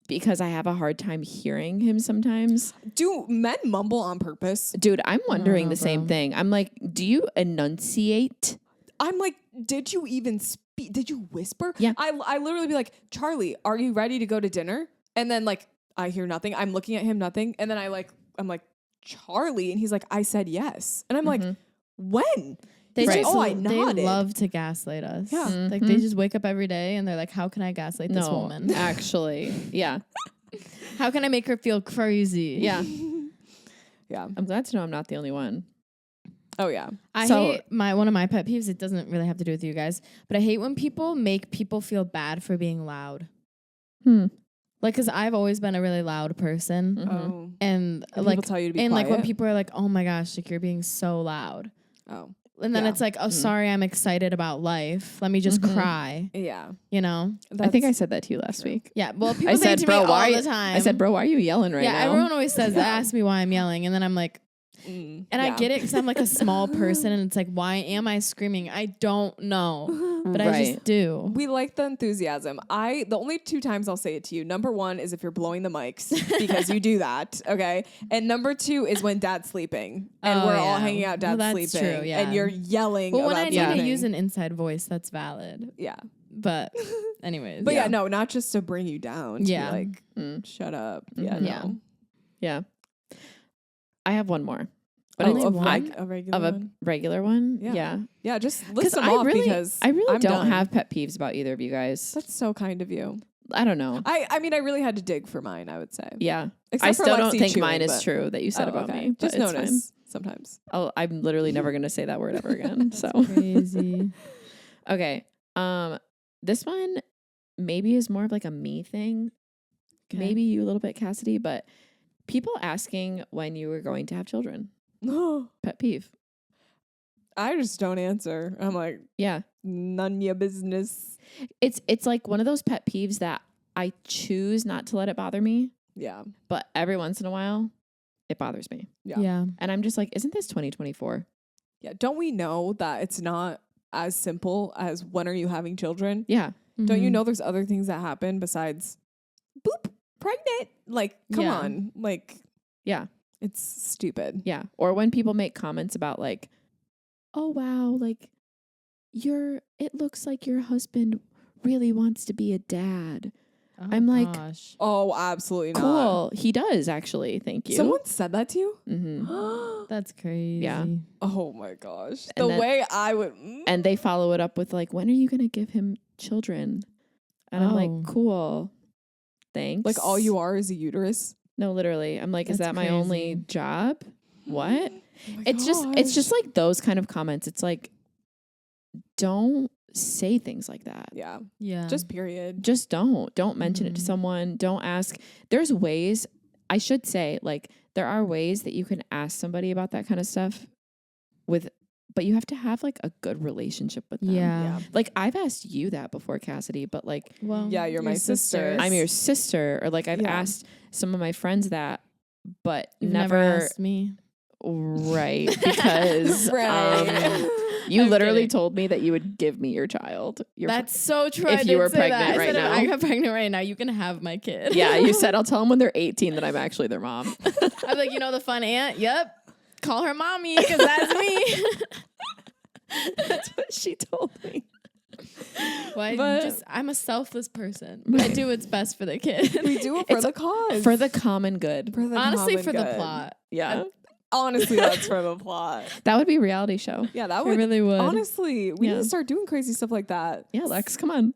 Speaker 1: because I have a hard time hearing him sometimes.
Speaker 2: Do men mumble on purpose?
Speaker 1: Dude, I'm wondering
Speaker 3: know,
Speaker 1: the same
Speaker 3: bro.
Speaker 1: thing. I'm like, do you enunciate?
Speaker 2: I'm like, did you even speak? Did you whisper?
Speaker 1: Yeah.
Speaker 2: I literally be like, Charlie, are you ready to go to dinner? And then like, I hear nothing. I'm looking at him, nothing. And then I'm like, Charlie. And he's like, I said yes. And I'm like, when?
Speaker 3: They
Speaker 2: He's like,
Speaker 3: just
Speaker 2: I
Speaker 3: they
Speaker 2: nodded.
Speaker 3: love to gaslight us.
Speaker 2: Yeah.
Speaker 3: Like they just wake up every day and they're like, how can I gaslight this
Speaker 1: No,
Speaker 3: woman?
Speaker 1: actually. Yeah.
Speaker 3: How can I make her feel crazy?
Speaker 1: Yeah.
Speaker 2: Yeah.
Speaker 1: I'm glad to know I'm not the only one.
Speaker 2: Oh yeah.
Speaker 3: I
Speaker 1: So-
Speaker 3: hate one of my pet peeves. It doesn't really have to do with you guys, but I hate when people make people feel bad for being loud. Like, cause I've always been a really loud person.
Speaker 2: Oh.
Speaker 3: And
Speaker 2: And
Speaker 3: like,
Speaker 2: people tell you to be
Speaker 3: and like when
Speaker 2: quiet?
Speaker 3: people are like, oh my gosh, like you're being so loud.
Speaker 2: Oh.
Speaker 3: And then
Speaker 2: Yeah.
Speaker 3: it's like, oh, sorry, I'm excited about life. Let me just cry.
Speaker 2: Yeah.
Speaker 3: You know?
Speaker 1: I think I said that to you last week.
Speaker 3: Yeah. Well, people
Speaker 1: I
Speaker 3: say
Speaker 1: said,
Speaker 3: it to
Speaker 1: bro,
Speaker 3: me
Speaker 1: why
Speaker 3: all
Speaker 1: are
Speaker 3: the time.
Speaker 1: I said, bro, why are you yelling right now?
Speaker 3: Yeah, everyone always says, ask me why I'm yelling. And then I'm like, and I get it because I'm like a small person and it's like, why am I screaming? I don't know, but I just do.
Speaker 2: We like the enthusiasm. The only 2 times I'll say it to you. Number 1 is if you're blowing the mics because you do that. Okay. And number 2 is when dad's sleeping and we're all hanging out, dad's
Speaker 3: that's
Speaker 2: sleeping.
Speaker 3: true, yeah.
Speaker 2: And you're yelling.
Speaker 3: Well, when
Speaker 2: about
Speaker 3: I need to
Speaker 2: something.
Speaker 3: use an inside voice, that's valid.
Speaker 2: Yeah.
Speaker 3: But anyways.
Speaker 2: But yeah, no, not just to bring you down. To be
Speaker 3: Yeah.
Speaker 2: like, shut up. Yeah.
Speaker 3: Yeah.
Speaker 2: No.
Speaker 1: Yeah. I have one more. But
Speaker 2: Oh,
Speaker 1: it's
Speaker 2: of
Speaker 1: one
Speaker 2: a regular
Speaker 1: of a
Speaker 2: one?
Speaker 1: regular one.
Speaker 2: Yeah.
Speaker 1: Yeah.
Speaker 2: Yeah, just list them off because
Speaker 1: I really
Speaker 2: I'm
Speaker 1: don't
Speaker 2: done.
Speaker 1: have pet peeves about either of you guys.
Speaker 2: That's so kind of you.
Speaker 1: I don't know.
Speaker 2: I mean, I really had to dig for mine, I would say.
Speaker 1: Yeah.
Speaker 2: Except
Speaker 1: I
Speaker 2: for
Speaker 1: still don't
Speaker 2: Lexi
Speaker 1: think
Speaker 2: chewing,
Speaker 1: mine is
Speaker 2: but-
Speaker 1: true that you said about me. But
Speaker 2: Just
Speaker 1: it's
Speaker 2: notice sometimes.
Speaker 1: fine. I'm literally never going to say that word ever again. So
Speaker 3: Crazy.
Speaker 1: okay. This one maybe is more of like a me thing.
Speaker 3: Okay.
Speaker 1: Maybe you a little bit, Cassidy, but people asking when you were going to have children.
Speaker 2: No.
Speaker 1: Pet peeve.
Speaker 2: I just don't answer. I'm like,
Speaker 1: Yeah.
Speaker 2: none your business.
Speaker 1: It's like one of those pet peeves that I choose not to let it bother me,
Speaker 2: Yeah.
Speaker 1: but every once in a while it bothers me.
Speaker 2: Yeah.
Speaker 3: Yeah.
Speaker 1: And I'm just like, isn't this 2024?
Speaker 2: Yeah. Don't we know that it's not as simple as when are you having children?
Speaker 1: Yeah.
Speaker 2: Don't you know there's other things that happen besides boop, pregnant? Like, come
Speaker 1: Yeah.
Speaker 2: on. Like,
Speaker 1: Yeah.
Speaker 2: it's stupid.
Speaker 1: Yeah. Or when people make comments about like, oh wow, like it looks like your husband really wants to be a dad.
Speaker 3: Oh,
Speaker 1: I'm like,
Speaker 3: gosh.
Speaker 2: Oh, absolutely not.
Speaker 1: cool. He does actually. Thank you.
Speaker 2: Someone said that to you?
Speaker 1: Mm-hmm.
Speaker 3: That's crazy.
Speaker 1: Yeah.
Speaker 2: Oh my gosh.
Speaker 1: And
Speaker 2: The
Speaker 1: then-
Speaker 2: way I would.
Speaker 1: And they follow it up with like, when are you going to give him children? And I'm
Speaker 3: Oh.
Speaker 1: like, cool. Thanks.
Speaker 2: Like, all you are is a uterus.
Speaker 1: No, literally. I'm like, is
Speaker 3: That's
Speaker 1: that my only
Speaker 3: crazy.
Speaker 1: job? What?
Speaker 2: Oh my
Speaker 1: It's just like those kind of comments. It's like, don't say things like that.
Speaker 2: Yeah.
Speaker 3: Yeah.
Speaker 2: Just period.
Speaker 1: Just don't mention it to
Speaker 3: Mhm.
Speaker 1: someone. Don't ask. There's ways, I should say, like, there are ways that you can ask somebody about that kind of stuff but you have to have like a good relationship with them.
Speaker 3: Yeah.
Speaker 1: Like, I've asked you that before, Cassidy, but like,
Speaker 3: Well,
Speaker 2: Yeah, you're my sister.
Speaker 3: sisters.
Speaker 1: I'm your sister, or like I've
Speaker 2: Yeah.
Speaker 1: asked some of my friends that, but
Speaker 3: You've never asked me.
Speaker 1: right, because
Speaker 2: Right.
Speaker 1: you
Speaker 3: I'm
Speaker 1: literally
Speaker 3: kidding.
Speaker 1: told me that you would give me your child.
Speaker 3: That's so true.
Speaker 1: if
Speaker 3: I
Speaker 1: you
Speaker 3: did
Speaker 1: were
Speaker 3: say
Speaker 1: pregnant
Speaker 3: that.
Speaker 1: right
Speaker 3: I said,
Speaker 1: now.
Speaker 3: if I got pregnant right now, you can have my kid.
Speaker 1: Yeah, you said I'll tell them when they're 18 that I'm actually their mom.
Speaker 3: I'm like, the fun aunt? Yep. Call her mommy because that's me.
Speaker 1: That's what she told me.
Speaker 3: Well,
Speaker 2: But-
Speaker 3: I'm a selfless person. I do what's best for the kid.
Speaker 2: We do it for
Speaker 1: It's
Speaker 2: the cause.
Speaker 1: For the common good.
Speaker 2: For the
Speaker 3: Honestly,
Speaker 2: common
Speaker 3: for the
Speaker 2: good.
Speaker 3: plot.
Speaker 1: Yeah.
Speaker 2: Honestly, that's for the plot.
Speaker 1: That would be a reality show.
Speaker 2: Yeah, that
Speaker 3: I
Speaker 2: would.
Speaker 3: really would.
Speaker 2: Honestly, we need
Speaker 1: Yeah.
Speaker 2: to start doing crazy stuff like that.
Speaker 1: Yeah, Lex, come on.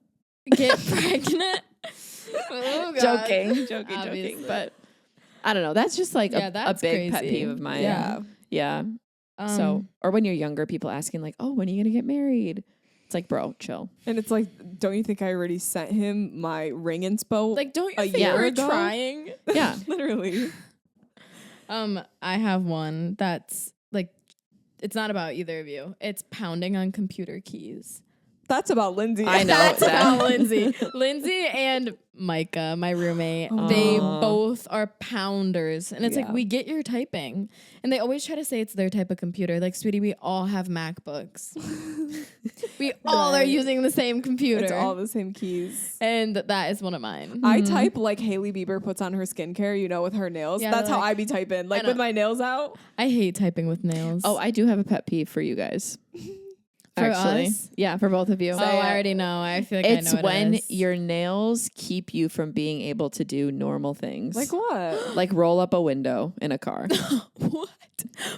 Speaker 3: Get pregnant. Oh, God.
Speaker 1: joking.
Speaker 3: Obviously.
Speaker 1: But I don't know. That's just like
Speaker 3: Yeah,
Speaker 1: a
Speaker 3: that's
Speaker 1: big pet
Speaker 3: crazy.
Speaker 1: peeve of mine.
Speaker 2: Yeah.
Speaker 1: Yeah. So, or when you're younger, people asking like, oh, when are you going to get married? It's like, bro, chill.
Speaker 2: And it's like, don't you think I already sent him my ring inspo?
Speaker 3: like, don't
Speaker 2: a
Speaker 3: you think
Speaker 2: year
Speaker 3: we're
Speaker 2: ago?
Speaker 3: trying?
Speaker 1: Yeah.
Speaker 2: Literally.
Speaker 3: I have one that's like, it's not about either of you. It's pounding on computer keys.
Speaker 2: That's about Lindsay.
Speaker 1: I know.
Speaker 3: That's
Speaker 1: that.
Speaker 3: about Lindsay. Lindsay and Micah, my roommate, they
Speaker 1: Aw.
Speaker 3: both are pounders. And it's like,
Speaker 2: Yeah.
Speaker 3: we get your typing. And they always try to say it's their type of computer. Like, sweetie, we all have MacBooks. We all are
Speaker 2: Right.
Speaker 3: using the same computer.
Speaker 2: It's all the same keys.
Speaker 3: And that is one of mine.
Speaker 2: I type like Hailey Bieber puts on her skincare, with her nails.
Speaker 3: Yeah,
Speaker 2: That's how
Speaker 3: like-
Speaker 2: I be typing. Like
Speaker 3: know.
Speaker 2: with my nails out.
Speaker 3: I hate typing with nails.
Speaker 1: Oh, I do have a pet peeve for you guys.
Speaker 3: For
Speaker 1: Actually.
Speaker 3: us?
Speaker 1: Yeah, for both of you.
Speaker 3: Oh, I already know. I feel like
Speaker 1: It's
Speaker 3: I know what
Speaker 1: when
Speaker 3: it is.
Speaker 1: your nails keep you from being able to do normal things.
Speaker 2: Like what?
Speaker 1: Like roll up a window in a car.
Speaker 3: What?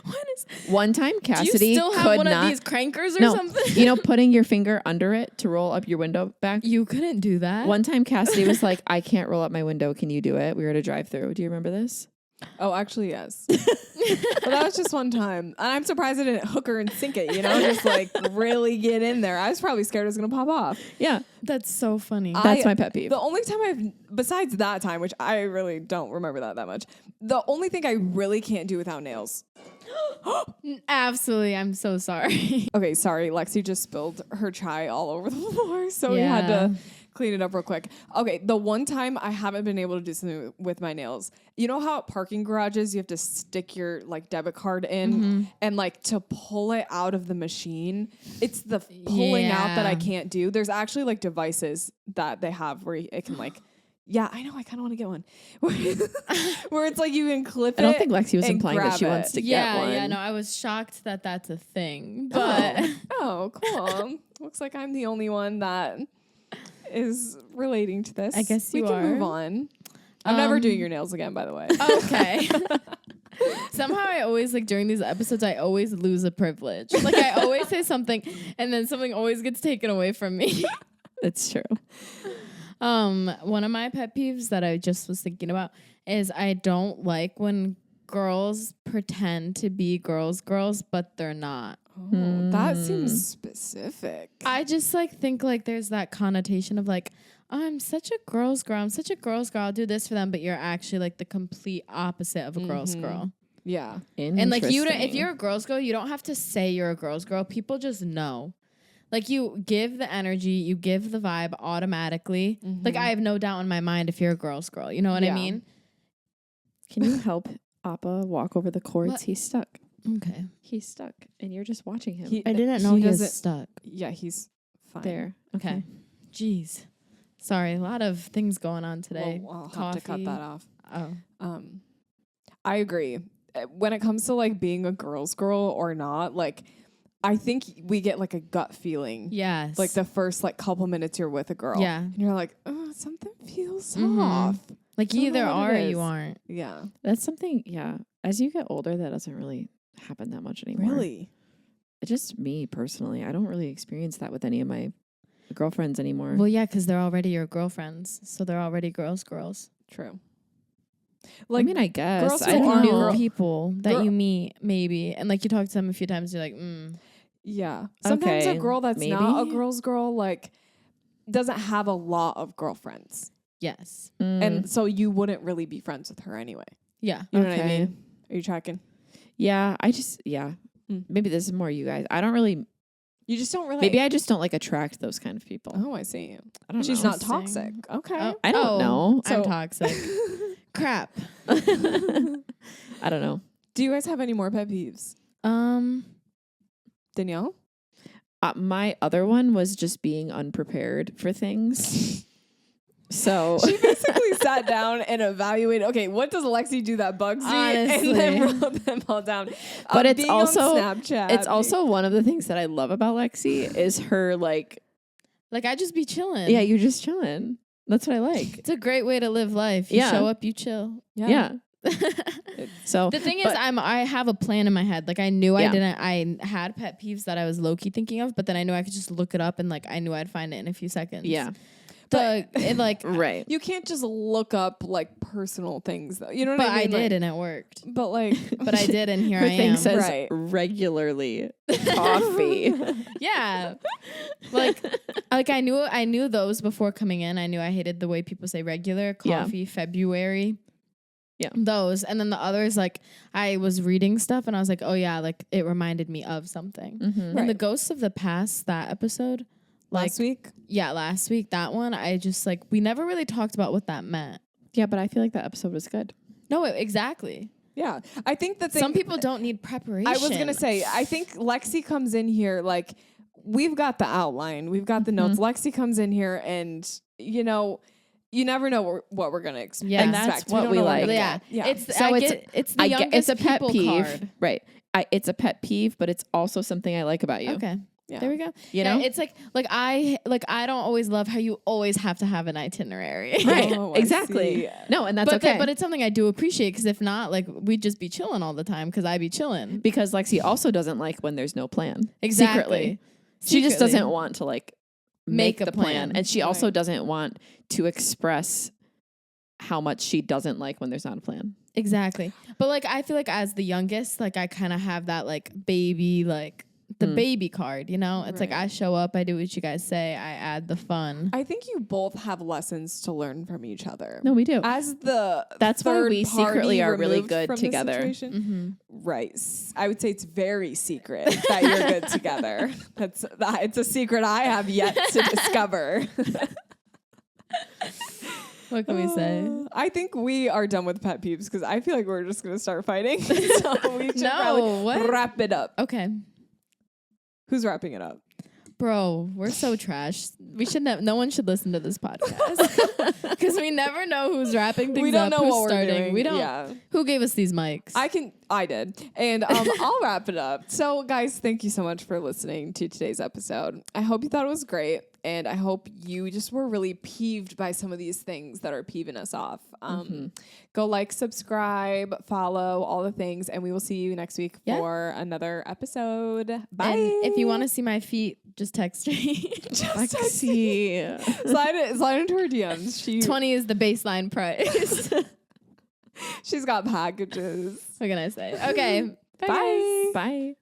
Speaker 3: What is?
Speaker 1: One time
Speaker 3: Do you
Speaker 1: Cassidy
Speaker 3: still have
Speaker 1: could
Speaker 3: one
Speaker 1: not
Speaker 3: of these crankers or
Speaker 1: no,
Speaker 3: something?
Speaker 1: putting your finger under it to roll up your window back.
Speaker 3: You couldn't do that.
Speaker 1: One time Cassidy was like, I can't roll up my window. Can you do it? We were at a drive through. Do you remember this?
Speaker 2: Oh, actually, yes. But that was just one time. And I'm surprised I didn't hook her and sink it, just like really get in there. I was probably scared it was going to pop off.
Speaker 1: Yeah.
Speaker 3: That's so funny.
Speaker 1: That's my pet peeve.
Speaker 2: The only time besides that time, which I really don't remember that much, the only thing I really can't do without nails.
Speaker 3: Absolutely. I'm so sorry.
Speaker 2: Okay, sorry. Lexi just spilled her chai all over the floor, so we had to clean it up real quick. Okay, the one time I haven't been able to do something with my nails. You know how at parking garages you have to stick your like debit card in and like to pull it out of the machine? It's the pulling out that I can't do. There's actually like devices that they have where it can like yeah, I know. I kind of want to get one where it's like you can clip it.
Speaker 1: I don't think Lexi was implying that she wants to get one.
Speaker 3: Yeah, no, I was shocked that that's a thing. But
Speaker 2: oh, cool. Looks like I'm the only one that is relating to this.
Speaker 3: I guess
Speaker 2: we
Speaker 3: you
Speaker 2: can
Speaker 3: are.
Speaker 2: move on. I'm never doing your nails again, by the way.
Speaker 3: Okay. Somehow I always like during these episodes I always lose a privilege. Like I always say something and then something always gets taken away from me.
Speaker 1: It's true.
Speaker 3: One of my pet peeves that I just was thinking about is I don't like when girls pretend to be girls, but they're not.
Speaker 2: Oh, that seems specific.
Speaker 3: I just like think like there's that connotation of like, I'm such a girl's girl. I'm such a girl's girl. I'll do this for them, but you're actually like the complete opposite of a girl's girl.
Speaker 2: Yeah.
Speaker 3: And like you don't, if you're a girl's girl, you don't have to say you're a girl's girl. People just know. Like you give the energy, you give the vibe automatically. Like I have no doubt in my mind if you're a girl's girl. You know what I mean?
Speaker 1: Can you help Appa walk over the cords? What? He's stuck.
Speaker 3: Okay.
Speaker 1: He's stuck. And you're just watching him.
Speaker 3: I didn't know he was stuck.
Speaker 2: Yeah, he's fine.
Speaker 1: There.
Speaker 3: Okay. Jeez. Sorry, a lot of things going on today.
Speaker 2: Well, I'll have to cut that off.
Speaker 3: Oh.
Speaker 2: I agree. When it comes to like being a girl's girl or not, like I think we get like a gut feeling.
Speaker 3: Yes.
Speaker 2: Like the first like couple minutes you're with a girl.
Speaker 3: Yeah.
Speaker 2: And you're like, oh, something feels off.
Speaker 3: Like you either are or you aren't.
Speaker 2: Yeah.
Speaker 1: That's something, yeah. As you get older, that doesn't really happen that much anymore.
Speaker 2: Really?
Speaker 1: It's just me personally. I don't really experience that with any of my girlfriends anymore.
Speaker 3: Well, yeah, because they're already your girlfriends. So they're already girls.
Speaker 2: True.
Speaker 1: Like, I mean, I guess.
Speaker 2: Girls
Speaker 1: I
Speaker 3: like
Speaker 1: don't
Speaker 3: new
Speaker 1: know.
Speaker 3: people that you meet, maybe. And like you talk to them a few times, you're like,
Speaker 2: Yeah. Sometimes a girl that's not a
Speaker 1: maybe.
Speaker 2: girl's girl, like, doesn't have a lot of girlfriends.
Speaker 3: yes.
Speaker 2: And so you wouldn't really be friends with her anyway.
Speaker 3: Yeah.
Speaker 2: You know what I mean? Are you tracking?
Speaker 1: Yeah, maybe this is more you guys. I don't really.
Speaker 2: You just don't really.
Speaker 1: Maybe I just don't like attract those kind of people.
Speaker 2: Oh, I see.
Speaker 1: I don't
Speaker 2: She's
Speaker 1: know.
Speaker 2: not toxic. Okay.
Speaker 1: I don't know.
Speaker 3: I'm toxic. Crap.
Speaker 1: I don't know.
Speaker 2: Do you guys have any more pet peeves? Danielle?
Speaker 1: My other one was just being unprepared for things. So
Speaker 2: she basically sat down and evaluated, okay, what does Lexi do that bugs me?
Speaker 3: Honestly.
Speaker 2: And then wrote them all down.
Speaker 1: But it's
Speaker 2: being
Speaker 1: also
Speaker 2: on Snapchat.
Speaker 1: It's also one of the things that I love about Lexi is her like
Speaker 3: I just be chilling.
Speaker 1: yeah, you're just chilling. That's what I like.
Speaker 3: It's a great way to live life. You show up, you chill.
Speaker 1: Yeah. So
Speaker 3: the thing is, I have a plan in my head. Like I knew I had pet peeves that I was low key thinking of, but then I knew I could just look it up and like I knew I'd find it in a few seconds.
Speaker 1: Yeah.
Speaker 3: Right.
Speaker 2: You can't just look up like personal things though. You know what I mean?
Speaker 3: But I did and it worked.
Speaker 2: But like
Speaker 3: but I did and here
Speaker 1: her
Speaker 3: I
Speaker 1: thing
Speaker 3: am.
Speaker 1: says regularly coffee.
Speaker 3: Yeah. Like I knew those before coming in. I knew I hated the way people say regular, coffee, February. Yeah. Those. And then the others, like I was reading stuff and I was like, oh yeah, like it reminded me of something.
Speaker 1: Mm-hmm.
Speaker 3: And the Ghosts of the Past, that episode.
Speaker 2: Last week?
Speaker 3: Yeah, last week. That one, I just like, we never really talked about what that meant.
Speaker 1: Yeah, but I feel like that episode was good.
Speaker 3: No, exactly.
Speaker 2: Yeah. I think that
Speaker 3: some people don't need preparation.
Speaker 2: I was going to say, I think Lexi comes in here, like, we've got the outline, we've got the notes. Lexi comes in here and, you know, you never know what we're going to expect.
Speaker 3: Yeah,
Speaker 1: and that's what we like.
Speaker 3: Yeah.
Speaker 2: It's
Speaker 3: the youngest
Speaker 1: it's a pet peeve.
Speaker 3: Card.
Speaker 1: Right. It's a pet peeve, but it's also something I like about you.
Speaker 3: Okay.
Speaker 2: Yeah.
Speaker 3: There we go.
Speaker 1: You know,
Speaker 3: it's like I don't always love how you always have to have an itinerary.
Speaker 1: Right.
Speaker 2: Oh,
Speaker 1: exactly. No, and that's okay.
Speaker 3: But it's something I do appreciate because if not, like we'd just be chilling all the time because I be chilling.
Speaker 1: Because Lexi also doesn't like when there's no plan.
Speaker 3: Exactly.
Speaker 1: Secretly. She just doesn't want to like make the plan. And she also doesn't want to express how much she doesn't like when there's not a plan.
Speaker 3: Exactly. But like, I feel like as the youngest, like I kind of have that like baby, like the baby card, you know? It's like I show up, I do what you guys say, I add the fun.
Speaker 2: I think you both have lessons to learn from each other.
Speaker 1: No, we do.
Speaker 2: As the
Speaker 1: That's why
Speaker 2: third
Speaker 1: we
Speaker 2: party
Speaker 1: secretly are really
Speaker 2: removed
Speaker 1: good
Speaker 2: from the
Speaker 1: together.
Speaker 2: situation. Right. I would say it's very secret that you're good together. It's a secret I have yet to discover.
Speaker 3: What can we say?
Speaker 2: I think we are done with pet peeves because I feel like we're just going to start fighting. So we should probably wrap it up.
Speaker 3: Okay.
Speaker 2: Who's wrapping it up?
Speaker 3: Bro, we're so trash. We should no one should listen to this podcast because we never know who's wrapping things up.
Speaker 2: We don't know
Speaker 3: who's
Speaker 2: what
Speaker 3: starting.
Speaker 2: we're doing.
Speaker 3: We don't. Who gave us these mics?
Speaker 2: I did. And I'll wrap it up. So guys, thank you so much for listening to today's episode. I hope you thought it was great. And I hope you just were really peeved by some of these things that are peeving us off. Go like, subscribe, follow, all the things. And we will see you next week for another episode. Bye.
Speaker 3: And if you want to see my feet, just text me.
Speaker 1: Lexi.
Speaker 2: Slide into her DMs.
Speaker 3: 20 is the baseline price.
Speaker 2: She's got packages.
Speaker 3: What can I say? Okay.
Speaker 2: Bye.
Speaker 1: Bye.